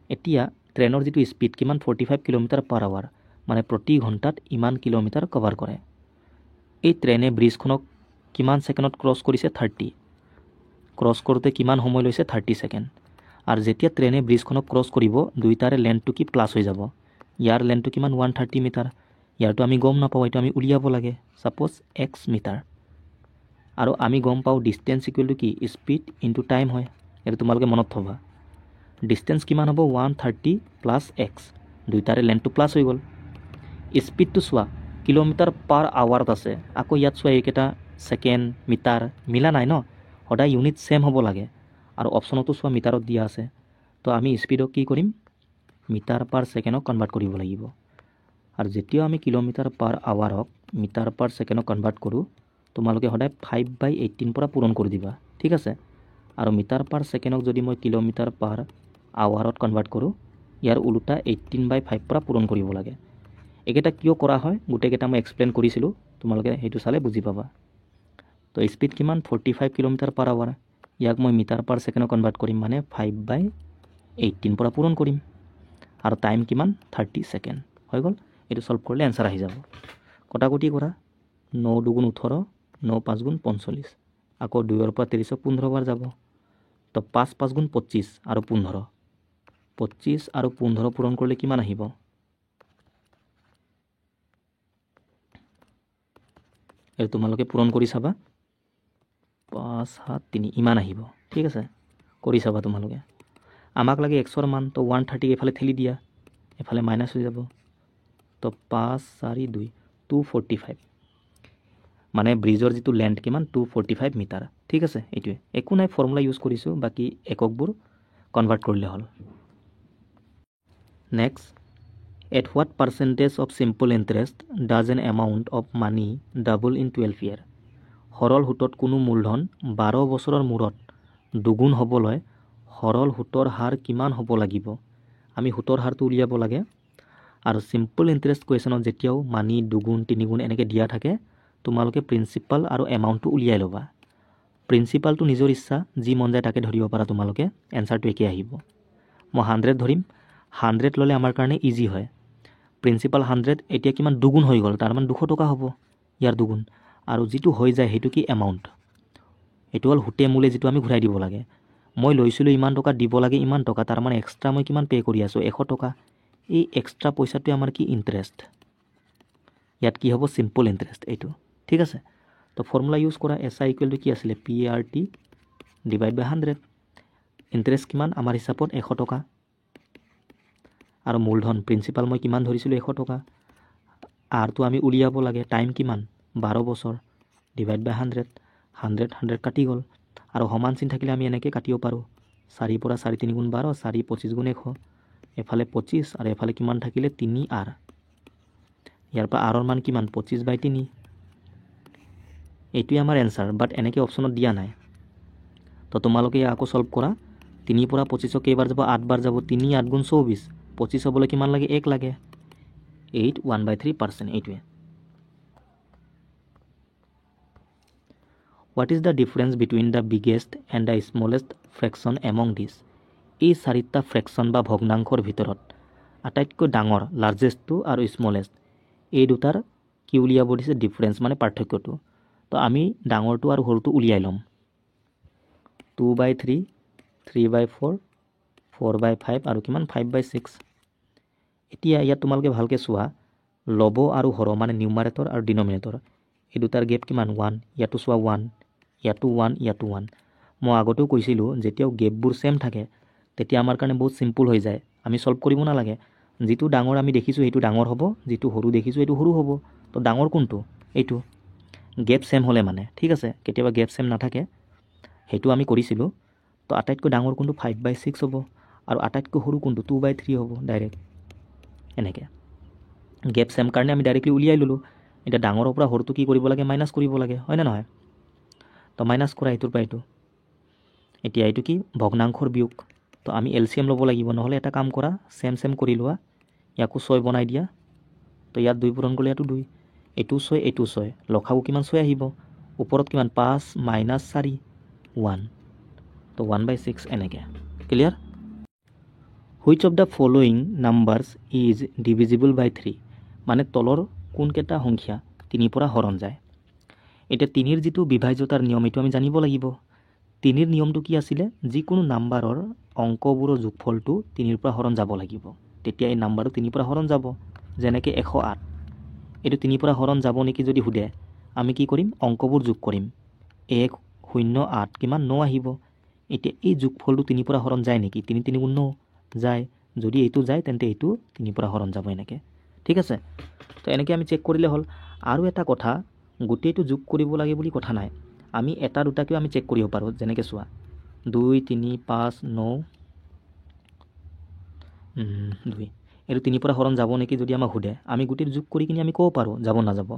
এতিয়া ট্ৰেইনৰ যিটো স্পীড কিমান 45 km/h মানে প্ৰতি ঘণ্টাত ইমান কিলোমিটাৰ কভাৰ কৰে এই ট্ৰেইনে ব্ৰিজখনক কিমান ছেকেণ্ডত ক্ৰছ কৰিছে 30 ক্ৰছ কৰোঁতে কিমান সময় লৈছে 30 ছেকেণ্ড আৰু যেতিয়া ট্ৰেইনে ব্ৰিজখনক ক্ৰছ কৰিব দুইটাৰে লেন্থটো কি প্লাছ হৈ যাব ইয়াৰ লেন্থটো কিমান 130 মিটাৰ ইয়াৰটো আমি গম নাপাওঁ এইটো আমি উলিয়াব লাগে ছাপ'জ x মিটাৰ আৰু আমি গম পাওঁ ডিষ্টেঞ্চ ইকুৱেল টু কি স্পীড ইনটু টাইম হয় এইটো তোমালোকে মনত থ'বা ডিষ্টেঞ্চ কিমান হ'ব 130 প্লাছ x দুইটাৰে লেন্থটো প্লাছ হৈ গ'ল স্পীডটো চোৱা km/h আছে আকৌ ইয়াত চোৱা এইকেইটা ছেকেণ্ড মিটাৰ মিলা নাই ন সদায় ইউনিট ছেম হ'ব লাগে আৰু অপশ্যনতো চোৱা মিটাৰত দিয়া আছে তো আমি স্পীডক কি কৰিম মিটাৰ/ছেকেণ্ডক কনভাৰ্ট কৰিব লাগিব আৰু যেতিয়া আমি km/hক মিটাৰ/ছেকেণ্ডক কনভাৰ্ট কৰোঁ তোমালোকে সদায় 5/18 পৰা পূৰণ কৰি দিবা ঠিক আছে আৰু মিটাৰ/ছেকেণ্ডক যদি মই km/hত কনভাৰ্ট কৰোঁ ইয়াৰ ওলোটা 18/5 পৰা পূৰণ কৰিব লাগে এইকেইটা কিয় কৰা হয় গোটেইকেইটা মই এক্সপ্লেইন কৰিছিলোঁ তোমালোকে সেইটো চালে বুজি পাবা তো স্পীড কিমান 45 km/h ইয়াক মই মিটাৰ/ছেকেণ্ডত কনভাৰ্ট কৰিম মানে 5/18 পৰা পূৰণ কৰিম আৰু টাইম কিমান 30 ছেকেণ্ড হৈ গ'ল এইটো সলভ কৰিলে এনচাৰ আহি যাব কটাকটি কৰা 9 2 18 9 5 45 আকৌ 2 পৰা 30 15 বাৰ যাব তো 5 5 25 আৰু 15 25 আৰু 15 পূৰণ কৰিলে কিমান আহিব এইটো তোমালোকে পূৰণ কৰি চাবা 5 7 3 ইমান আহিব ঠিক আছে কৰি চাবা তোমালোকে আমাক লাগে xৰ মান তো 130 এফালে ঠেলি দিয়া এফালে মাইনাছ হৈ যাব তো 5 4 2 245 মানে ব্ৰিজৰ যিটো লেন্থ কিমান 245 মিটাৰ ঠিক আছে এইটোৱে একো নাই ফৰ্মুলা ইউজ কৰিছোঁ বাকী এককবোৰ কনভাৰ্ট কৰিলে হ'ল next at what percentage of simple interest does N amount of money double in 12 year সৰল সুতত কোনো মূলধন 12 বছৰৰ মূৰত দুগুণ হ'বলৈ সৰল সুতৰ হাৰ কিমান হ'ব লাগিব আমি সুতৰ হাৰটো উলিয়াব লাগে আৰু চিম্পল ইণ্টাৰেষ্ট কুৱেশ্যনত যেতিয়াও মানি দুগুণ তিনিগুণ এনেকৈ দিয়া থাকে তোমালোকে প্ৰিন্সিপাল আৰু এমাউণ্টটো উলিয়াই ল'বা প্ৰিন্সিপালটো নিজৰ ইচ্ছা যি মন যায় তাকে ধৰিব পাৰা তোমালোকে এনচাৰটো একেই আহিব মই 100 ধৰিম 100 ল'লে আমাৰ কাৰণে ইজি হয় প্ৰিন্সিপাল 100 এতিয়া কিমান দুগুণ হৈ গ'ল তাৰমানে 200 টকা হ'ব ইয়াৰ দুগুণ আৰু যিটো হৈ যায় সেইটো কি এমাউণ্ট এইটো হ'ল সুতে মূলে যিটো আমি ঘূৰাই দিব লাগে মই লৈছিলোঁ ইমান টকা দিব লাগে ইমান টকা তাৰমানে এক্সট্ৰা মই কিমান পে' কৰি আছোঁ 100 টকা এই এক্সট্ৰা পইচাটোৱে আমাৰ কি ইণ্টাৰেষ্ট ইয়াত কি হ'ব চিম্পল ইণ্টাৰেষ্ট এইটো ঠিক আছে তো ফৰ্মুলা ইউজ কৰা SI ইকুৱেল টু কি আছিলে PRT ডিভাইড বাই 100 ইণ্টাৰেষ্ট কিমান আমাৰ হিচাপত 100 টকা আৰু মূলধন প্ৰিন্সিপাল মই কিমান ধৰিছিলোঁ 100 টকা আৰটো আমি উলিয়াব লাগে টাইম কিমান 12 বছৰ ডিভাইড বাই 100 100 কাটি গ'ল আৰু সমান চিন থাকিলে আমি এনেকৈ কাটিব পাৰোঁ 4 পৰা 4 3 12 4 25 100 এফালে 25 আৰু এফালে কিমান থাকিলে 3R ইয়াৰ পৰা আৰৰ মান কিমান 25/3 এইটোৱে আমাৰ এনসাৰ বাট এনেকৈ অপশ্যনত দিয়া নাই তো তোমালোকে আকৌ সলভ কৰা 3 পৰা 25 কেইবাৰ যাব 8 বাৰ যাব 3 8 গুণ 24 25 হ'বলৈ কিমান লাগে 1 লাগে 8 1/3% এইটোৱে What is the difference between the biggest and the smallest fraction among these? এই চাৰিটা ফ্ৰেকশ্যন বা ভগ্নাংশৰ ভিতৰত আটাইতকৈ ডাঙৰ লাৰ্জেষ্টটো আৰু স্মলেষ্ট এই দুটাৰ কি উলিয়াব দিছে ডিফাৰেঞ্চ মানে পাৰ্থক্যটো তো আমি ডাঙৰটো আৰু সৰুটো উলিয়াই ল'ম 2/3 3/4 4/5 আৰু কিমান 5/6 এতিয়া ইয়াত তোমালোকে ভালকৈ চোৱা লব আৰু হৰ মানে নিউমাৰেটৰ আৰু ডিনমিনেটৰ এই দুটাৰ গেপ কিমান 1 ইয়াতো চোৱা 1 ইয়াতো 1 ইয়াতো 1 মই আগতেও কৈছিলোঁ যেতিয়াও গেপবোৰ সেম থাকে তেতিয়া আমাৰ কাৰণে বহুত সিম্পল হৈ যায় আমি সলভ কৰিব নালাগে যেটো ডাঙৰ আমি দেখিছোঁ সেইটো ডাঙৰ হ'ব যেটো সৰু দেখিছোঁ সেইটো সৰু হ'ব তো ডাঙৰ কোনটো এইটো গেপ সেম হ'লে মানে ঠিক আছে কেতিয়াবা গেপ সেম নাথাকে সেইটো আমি কৰিছিলোঁ তো আটাইতকৈ ডাঙৰ কোনটো 5/6 হ'ব আৰু আটাইতকৈ সৰু কোনটো 2/3 হ'ব ডাইৰেক্ট এনেকৈ গেপ সেম কাৰণে আমি ডাইৰেক্টলি উলিয়াই ল'লোঁ এতিয়া ডাঙৰৰ পৰা সৰুটো কি কৰিব লাগে মাইনাছ কৰিব লাগে হয় নে নহয় তো মাইনাছ কৰা এইটোৰ পৰা এইটো এতিয়া এইটো কি ভগ্নাংশৰ বিয়োগ তো আমি এলচিএম ল'ব লাগিব নহ'লে এটা কাম কৰা সেম কৰি লোৱা ইয়াকো 6 বনাই দিয়া তো ইয়াত 2 পূৰণ কৰিলে ইয়াতো 2 এইটো 6 এইটো 6 লখাও কিমান 6 আহিব ওপৰত কিমান 5 - 4 1 তো 1/6 এনেকৈ clear which of the following numbers is divisible by 3 মানে তলৰ কোনকেইটা সংখ্যা 3 পৰা হৰণ যায় এতিয়া 3ৰ যিটো বিভাজ্যতাৰ নিয়ম এইটো আমি জানিব লাগিব 3ৰ নিয়মটো কি আছিলে যিকোনো নাম্বাৰৰ অংকবোৰৰ যোগফলটো 3ৰ পৰা হৰণ যাব লাগিব তেতিয়া এই নাম্বাৰটো 3ৰ পৰা হৰণ যাব যেনেকৈ 108 এইটো 3ৰ পৰা হৰণ যাব নেকি যদি সুধে আমি কি কৰিম অংকবোৰ যোগ কৰিম 108 কিমান 9 আহিব এতিয়া এই যোগফলটো 3ৰ পৰা হৰণ যায় নেকি 3 3 গুণ 9 যায় যদি এইটো যায় তেন্তে এইটো 3ৰ পৰা হৰণ যাব এনেকৈ ঠিক আছে তো এনেকৈ আমি চেক কৰিলে হ'ল আৰু এটা কথা গোটেইটো যোগ কৰিব লাগে বুলি কথা নাই আমি এটা দুটাকেও আমি চেক কৰিব পাৰোঁ যেনেকৈ চোৱা 2 3 5 9 2 এইটো 3ৰ পৰা হৰণ যাব নেকি যদি আমাক সোধে আমি গোটেই যোগ কৰি কিনি আমি ক'ব পাৰোঁ যাব নাযাব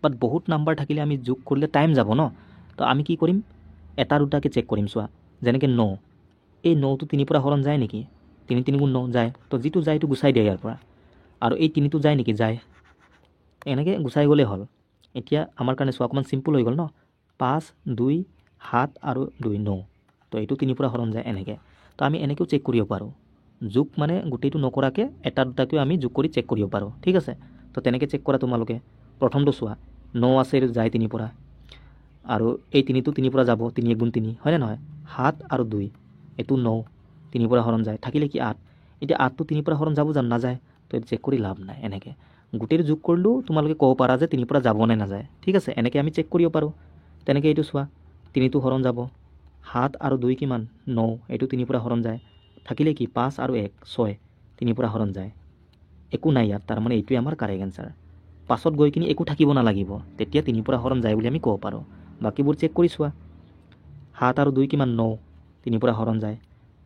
বাট বহুত নাম্বাৰ থাকিলে আমি যোগ কৰিলে টাইম যাব ন তো আমি কি কৰিম এটা দুটাকে চেক কৰিম চোৱা যেনেকৈ 9 এই 9টো 3ৰ পৰা হৰণ যায় নেকি 3 3 গুণ 9 যায় তো যিটো যায় এইটো গুচাই দিয়ে ইয়াৰ পৰা আৰু এই 3টো যায় নেকি যায় এনেকৈ গুচাই গ'লে হ'ল এতিয়া আমাৰ কাৰণে চোৱা অকণমান চিম্পল হৈ গ'ল ন 5 2 7 আৰু 2 9 তো এইটো 3ৰ পৰা হৰণ যায় এনেকৈ তো আমি এনেকৈও চেক কৰিব পাৰোঁ যোগ মানে গোটেইটো নকৰাকৈ এটা দুটাকেও আমি যোগ কৰি চেক কৰিব পাৰোঁ ঠিক আছে তো তেনেকৈ চেক কৰা তোমালোকে প্ৰথমটো চোৱা 9 আছে যায় 3ৰ পৰা আৰু এই 3টো 3ৰ পৰা যাব 3 1 গুণ 3 হয়নে নহয় 7 আৰু 2 এইটো 9 3ৰ পৰা হৰণ যায় থাকিলে কি 8 এতিয়া 8টো 3ৰ পৰা হৰণ যাব জানো নাযায় তো এইটো চেক কৰি লাভ নাই এনেকৈ গোটেইটো যোগ কৰিলেও তোমালোকে ক'ব পাৰা যে 3ৰ পৰা যাব নে নাযায় ঠিক আছে এনেকৈ আমি চেক কৰিব পাৰোঁ তেনেকৈ এইটো চোৱা 3টো হৰণ যাব 7 আৰু 2 কিমান 9 এইটো 3ৰ পৰা হৰণ যায় থাকিলে কি 5 আৰু 1 6 3ৰ পৰা হৰণ যায় একো নাই ইয়াত তাৰমানে এইটোৱে আমাৰ কাৰেক্ট এনচাৰ পাছত গৈ কিনি একো থাকিব নালাগিব তেতিয়া 3ৰ পৰা হৰণ যায় বুলি আমি ক'ব পাৰোঁ বাকীবোৰ চেক কৰি চোৱা 7 আৰু 2 কিমান 9 3ৰ পৰা হৰণ যায়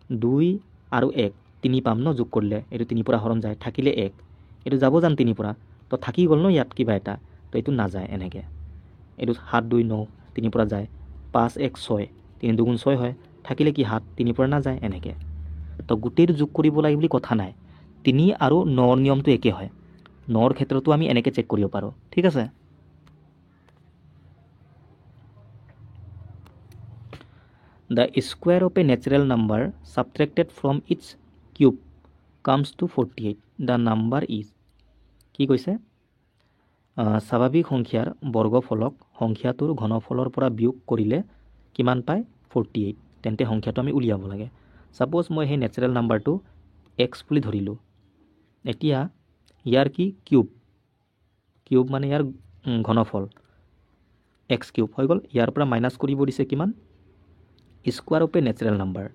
2 আৰু 1 3 পাম ন যোগ কৰিলে এইটো 3ৰ পৰা হৰণ যায় থাকিলে 1 এইটো যাব জানো 3ৰ পৰা তো থাকি গ'ল ন ইয়াত কিবা এটা তো এইটো নাযায় এনেকৈ এইটো 7 2 9 3ৰ পৰা যায় 5 1 6 3 2 গুণ 6 হয় থাকিলে কি 7 3ৰ পৰা নাযায় এনেকৈ তো গোটেইটো যোগ কৰিব লাগে বুলি কথা নাই 3 আৰু 9ৰ নিয়মটো একে হয় 9ৰ ক্ষেত্ৰতো আমি এনেকৈ চেক কৰিব পাৰোঁ ঠিক আছে The square of a natural number subtracted from its cube comes to 48 the number is কি কৈছে স্বাভাৱিক সংখ্যাৰ বৰ্গফলক সংখ্যাটোৰ ঘনফলৰ পৰা বিয়োগ কৰিলে কিমান পায় 48 তেন্তে সংখ্যাটো আমি উলিয়াব লাগে সাপোজ মই সেই নেচাৰেল নাম্বাৰটো x বুলি ধৰিলোঁ এতিয়া ইয়াৰ কি কিউব মানে ইয়াৰ ঘনফল x কিউব হৈ গ'ল ইয়াৰ পৰা মাইনাছ কৰিব দিছে কিমান square of A natural number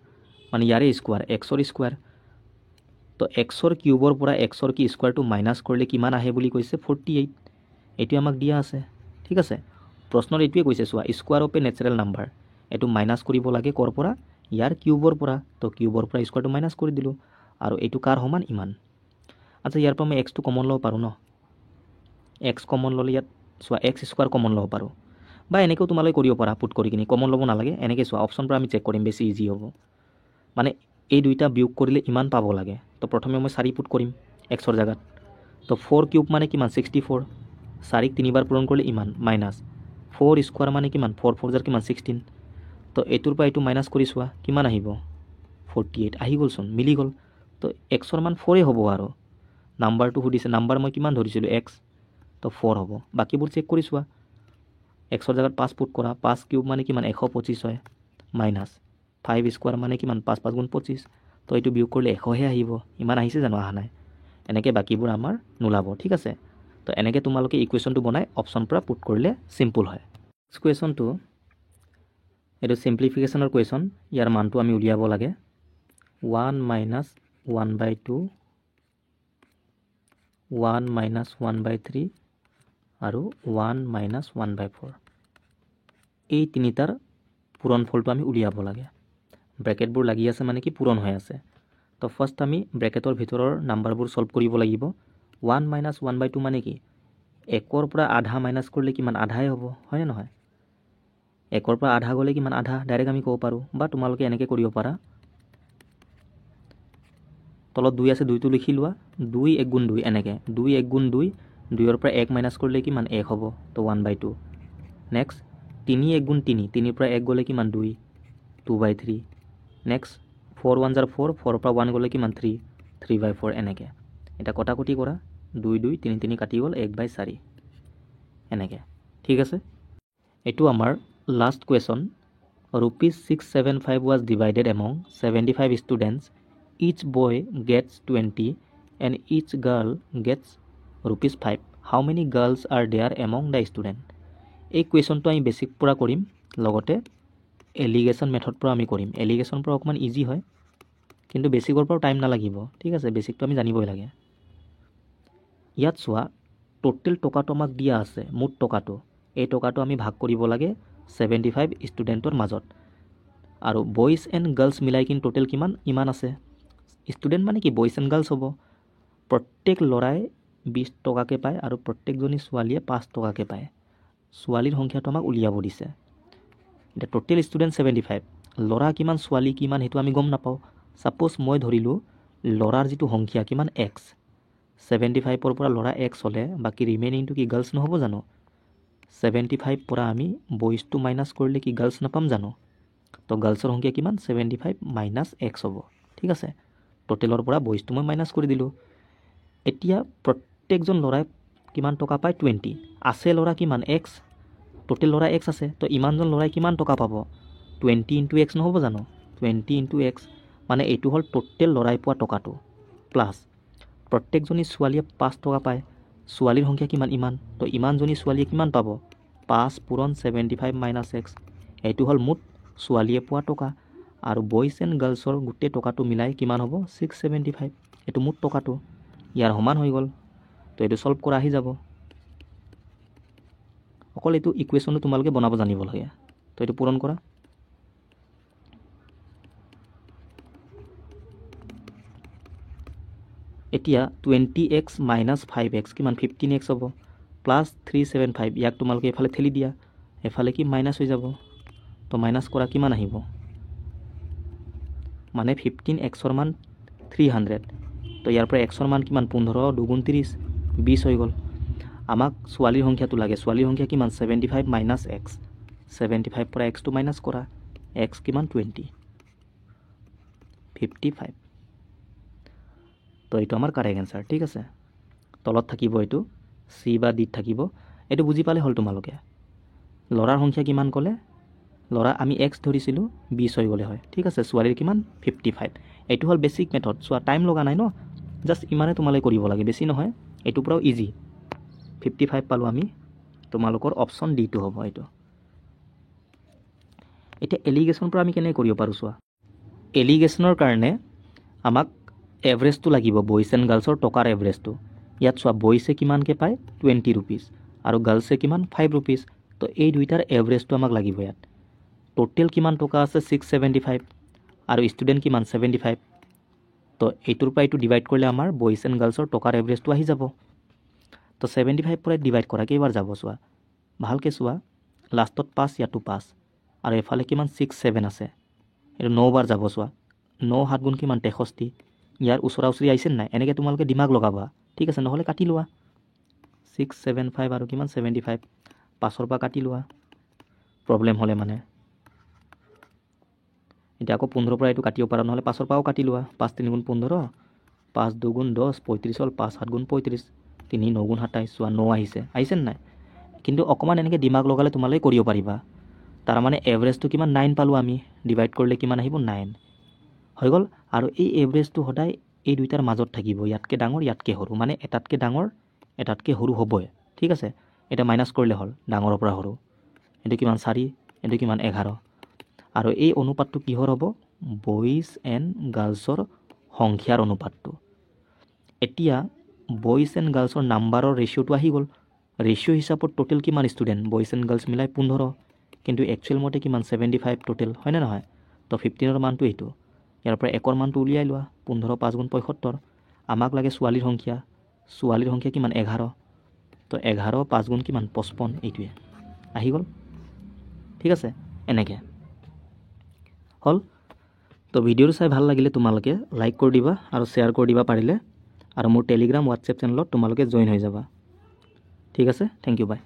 মানে ইয়াৰে স্কোৱাৰ এক্সৰ স্কোৱাৰ তো এক্সৰ কিউবৰ পৰা এক্সৰ কি স্কোৱাৰটো মাইনাছ কৰিলে কিমান আহে বুলি কৈছে 48 এইটো আমাক দিয়া আছে ঠিক আছে প্ৰশ্নত এইটোৱে কৈছে চোৱা square of A natural number এইটো মাইনাছ কৰিব লাগে ক'ৰ পৰা ইয়াৰ কিউবৰ পৰা তো কিউবৰ পৰা স্কোৱাৰটো মাইনাছ কৰি দিলোঁ আৰু এইটো কাৰ সমান ইমান আচ্ছা ইয়াৰ পৰা মই এক্সটো কমন ল'ব পাৰোঁ ন এক্স কমন ল'লে ইয়াত চোৱা এক্স স্কোৱাৰ কমন ল'ব পাৰোঁ বা এনেকৈও তোমালোকে কৰিব পাৰা পুট কৰি কিনি কমন ল'ব নালাগে এনেকৈ চোৱা অপশ্যন পৰা আমি চেক কৰিম বেছি ইজি হ'ব মানে এই দুইটা বিয়োগ কৰিলে ইমান পাব লাগে তো প্ৰথমে মই 4 পুট কৰিম এক্সৰ জেগাত তো 4 কিউব মানে কিমান 64 4ক 3 বাৰ পূৰণ কৰিলে ইমান মাইনাছ 4 স্কোৱাৰ মানে কিমান 4 4 কিমান 16 তো এইটোৰ পৰা এইটো মাইনাছ কৰি চোৱা কিমান আহিব 48 আহি গ'লচোন মিলি গ'ল তো এক্সৰ মান 4 হ'ব আৰু নাম্বাৰটো সুধিছে নাম্বাৰ মই কিমান ধৰিছিলোঁ এক্স তো 4 হ'ব বাকীবোৰ চেক কৰি চোৱা এক্সৰ জেগাত 5 পুট কৰা 5 কিউব মানে কিমান 125 হয় মাইনাছ 5 স্কোৱাৰ মানে কিমান 5 5 গুণ 25 তো এইটো বিয়োগ কৰিলে 100হে আহিব ইমান আহিছে জানো অহা নাই এনেকৈ বাকীবোৰ আমাৰ নোলাব ঠিক আছে তো এনেকৈ তোমালোকে ইকুৱেশ্যনটো বনাই অপশ্যন পৰা পুট কৰিলে চিম্পল হয় নেক্সট কুৱেশ্যনটো এইটো চিম্প্লিফিকেশ্যনৰ কুৱেশ্যন ইয়াৰ মানটো আমি উলিয়াব লাগে 1 মাইনাছ 1/2 1 মাইনাছ 1/3 আৰু 1 মাইনাছ 1/4 এই তিনিটাৰ পূৰণফলটো আমি উলিয়াব লাগে ব্ৰেকেটবোৰ লাগি আছে মানে কি পূৰণ হৈ আছে তো ফাৰ্ষ্ট আমি ব্ৰেকেটৰ ভিতৰৰ নাম্বাৰবোৰ সলভ কৰিব লাগিব 1 মাইনাছ 1/2 মানে কি 1ৰ পৰা আধা মাইনাছ কৰিলে কিমান আধাই হ'ব হয়নে নহয় 1ৰ পৰা আধা গ'লে কিমান আধা ডাইৰেক্ট আমি ক'ব পাৰোঁ বা তোমালোকে এনেকৈ কৰিব পাৰা তলত 2 আছে 2টো লিখি লোৱা 2 1 গুণ 2 এনেকৈ 2 1 গুণ 2 2ৰ পৰা 1 মাইনাছ কৰিলে কিমান 1 হ'ব তো 1/2 নেক্সট 3 1 গুণ 3 3ৰ পৰা 1 গ'লে কিমান 2 2/3 নেক্সট 4 1 জাৰ 4 4ৰ পৰা 1 গ'লে কিমান 3 3/4 এনেকৈ এটা কটাকটি কৰা 2 2 3 3 কাটি গ'ল 1/4 এনেকৈ ঠিক আছে এইটো আমাৰ last question ₹675 was divided among 75 students each boy gets 20 and each girl gets ₹5 how many girls are there among the student এই কুৱেশ্যনটো আমি বেছিক পৰা কৰিম লগতে এলিগেশ্যন মেথড পৰা আমি কৰিম এলিগেশ্যন পৰা অকণমান ইজি হয় কিন্তু বেছিকৰ পৰাও টাইম নালাগিব ঠিক আছে বেছিকটো আমি জানিবই লাগে ইয়াত চোৱা টোটেল টকাটো আমাক দিয়া আছে মুঠ টকাটো এই টকাটো আমি ভাগ কৰিব লাগে 75 ষ্টুডেণ্টৰ মাজত আৰু বয়জ এণ্ড গাৰ্লছ মিলাই কিনে টোটেল কিমান ইমান আছে ষ্টুডেণ্ট মানে কি বয়জ এণ্ড গাৰ্লছ হ'ব প্ৰত্যেক ল'ৰাই 20 টকাকৈ পায় আৰু প্ৰত্যেকজনী ছোৱালীয়ে 5 টকাকৈ পায় ছোৱালীৰ সংখ্যাটো আমাক উলিয়াব দিছে এতিয়া টোটেল ষ্টুডেণ্ট 75 ল'ৰা কিমান ছোৱালী কিমান সেইটো আমি গম নাপাওঁ ছাপ'জ মই ধৰিলোঁ ল'ৰাৰ যিটো সংখ্যা কিমান এক্স 75ৰ পৰা ল'ৰা এক্স হ'লে বাকী ৰিমেইনিংটো কি গাৰ্লছ নহ'ব জানো 75 পৰা আমি বয়জটো মাইনাছ কৰিলে কি গাৰ্লছ নাপাম জানো তো গাৰ্লছৰ সংখ্যা কিমান 75 মাইনাছ এক্স হ'ব ঠিক আছে টোটেলৰ পৰা বয়জটো মই মাইনাছ কৰি দিলোঁ এতিয়া প্ৰত্যেকজন ল'ৰাই কিমান টকা পায় 20 আছে ল'ৰা কিমান এক্স টোটেল ল'ৰা এক্স আছে তো ইমানজন ল'ৰাই কিমান টকা পাব 20 ইনটু এক্স নহ'ব জানো 20 ইনটু এক্স মানে এইটো হ'ল টোটেল ল'ৰাই পোৱা টকাটো প্লাছ প্ৰত্যেকজনী ছোৱালীয়ে 5 টকা পায় ছোৱালীৰ সংখ্যা কিমান ইমান তো ইমানজনী ছোৱালীয়ে কিমান পাব 5 পূৰণ 75 মাইনাছ এক্স এইটো হ'ল মুঠ ছোৱালীয়ে পোৱা টকা আৰু বয়জ এণ্ড গাৰ্লছৰ গোটেই টকাটো মিলাই কিমান হ'ব 675 এইটো মুঠ টকাটো ইয়াৰ সমান হৈ গ'ল তো এইটো সলভ কৰা আহি যাব অকল এইটো ইকুৱেশ্যনটো তোমালোকে বনাব জানিব লাগে তো এইটো পূৰণ কৰা এতিয়া 20x মাইনাছ 5x কিমান 15x হ'ব প্লাছ 375 ইয়াক তোমালোকে এফালে ঠেলি দিয়া এফালে কি মাইনাছ হৈ যাব তো মাইনাছ কৰা কিমান আহিব মানে 15xৰ মান 300 তো ইয়াৰ পৰা xৰ মান কিমান 15 2 30 20 হৈ গ'ল আমাক ছোৱালীৰ সংখ্যাটো লাগে ছোৱালীৰ সংখ্যা কিমান 75 মাইনাছ x 75 পৰা xটো মাইনাছ কৰা x কিমান 20 55 তো এইটো আমাৰ কাৰেক্ট এনসাৰ ঠিক আছে তলত থাকিব এইটো সি বা ডিত থাকিব এইটো বুজি পালে হ'ল তোমালোকে ল'ৰাৰ সংখ্যা কিমান ক'লে ল'ৰা আমি x ধৰিছিলোঁ 20 হৈ গ'লে হয় ঠিক আছে ছোৱালীৰ কিমান 55 এইটো হ'ল বেছিক মেথড চোৱা টাইম লগা নাই ন জাষ্ট ইমানে তোমালোকে কৰিব লাগে বেছি নহয় এইটো পৰাও ইজি 55 পালোঁ আমি তোমালোকৰ অপশ্যন ডিটো হ'ব এইটো এতিয়া এলিগেশ্যন পৰা আমি কেনেকৈ কৰিব পাৰোঁ চোৱা এলিগেশ্যনৰ কাৰণে আমাক এভাৰেজটো লাগিব বয়জ এণ্ড গাৰ্লছৰ টকাৰ এভাৰেজটো ইয়াত চোৱা বয়জে কিমানকৈ পায় 20 ৰুপিজ আৰু গাৰ্লছে কিমান 5 ৰুপিজ তো এই দুইটাৰ এভাৰেজটো আমাক লাগিব ইয়াত টোটেল কিমান টকা আছে 675 আৰু ষ্টুডেণ্ট কিমান 75 তো এইটোৰ পৰা এইটো ডিভাইড কৰিলে আমাৰ বয়জ এণ্ড গাৰ্লছৰ টকাৰ এভাৰেজটো আহি যাব তো 75 পৰাই ডিভাইড কৰা কেইবাৰ যাব চোৱা ভালকৈ চোৱা লাষ্টত 5 ইয়াতো 5 আৰু এফালে কিমান 6 7 আছে এইটো 9 বাৰ যাব চোৱা 9 7 গুণ কিমান 63 ইয়াৰ ওচৰা ওচৰি আহিছে নাই এনেকৈ তোমালোকে দিমাগ লগাবা ঠিক আছে নহ'লে কাটি লোৱা 675 আৰু কিমান 75 5ৰ পৰা কাটি লোৱা প্ৰব্লেম হ'লে মানে এতিয়া আকৌ 15ৰ পৰা এইটো কাটিব পাৰা নহ'লে 5ৰ পৰাও কাটি লোৱা 5 3 গুণ 15 5 2 গুণ 10 35 হ'ল 5 7 গুণ 35 3 9 গুণ 27 চোৱা 9 আহিছে নাই কিন্তু অকণমান এনেকৈ দিমাগ লগালে তোমালোকে কৰিব পাৰিবা তাৰমানে এভাৰেজটো কিমান 9 পালোঁ আমি ডিভাইড কৰিলে কিমান আহিব 9 হৈ গ'ল আৰু এই এভাৰেজটো সদায় এই দুইটাৰ মাজত থাকিব ইয়াতকৈ ডাঙৰ ইয়াতকৈ সৰু মানে এটাতকৈ ডাঙৰ এটাতকৈ সৰু হ'বই ঠিক আছে এটা মাইনাছ কৰিলে হ'ল ডাঙৰৰ পৰা সৰু এইটো কিমান 4 এইটো কিমান 11 আৰু এই অনুপাতটো কিহৰ হ'ব বইজ এণ্ড গাৰ্লছৰ সংখ্যাৰ অনুপাতটো এতিয়া বইজ এণ্ড গাৰ্লছৰ নাম্বাৰৰ ৰেচিঅ'টো আহি গ'ল ৰেচিঅ' হিচাপত টোটেল কিমান ষ্টুডেণ্ট বইজ এণ্ড গাৰ্লছ মিলাই 15 কিন্তু একচুৱেল মতে কিমান 75 টোটেল হয়নে নহয় তো 15ৰ মানটো এইটো ইয়াৰ পৰা 1ৰ মানটো উলিয়াই লোৱা 15 5 গুণ 75 আমাক লাগে ছোৱালীৰ সংখ্যা কিমান 11 তো 11 5 গুণ কিমান 55 এইটোৱে আহি গ'ল ঠিক আছে এনেকৈ হ'ল তো ভিডিঅ'টো চাই ভাল লাগিলে তোমালোকে লাইক কৰি দিবা আৰু শ্বেয়াৰ কৰি দিবা পাৰিলে আৰু মোৰ টেলিগ্ৰাম হোৱাটছএপ চেনেলত তোমালোকে জইন হৈ যাবা ঠিক আছে থেংক ইউ বাই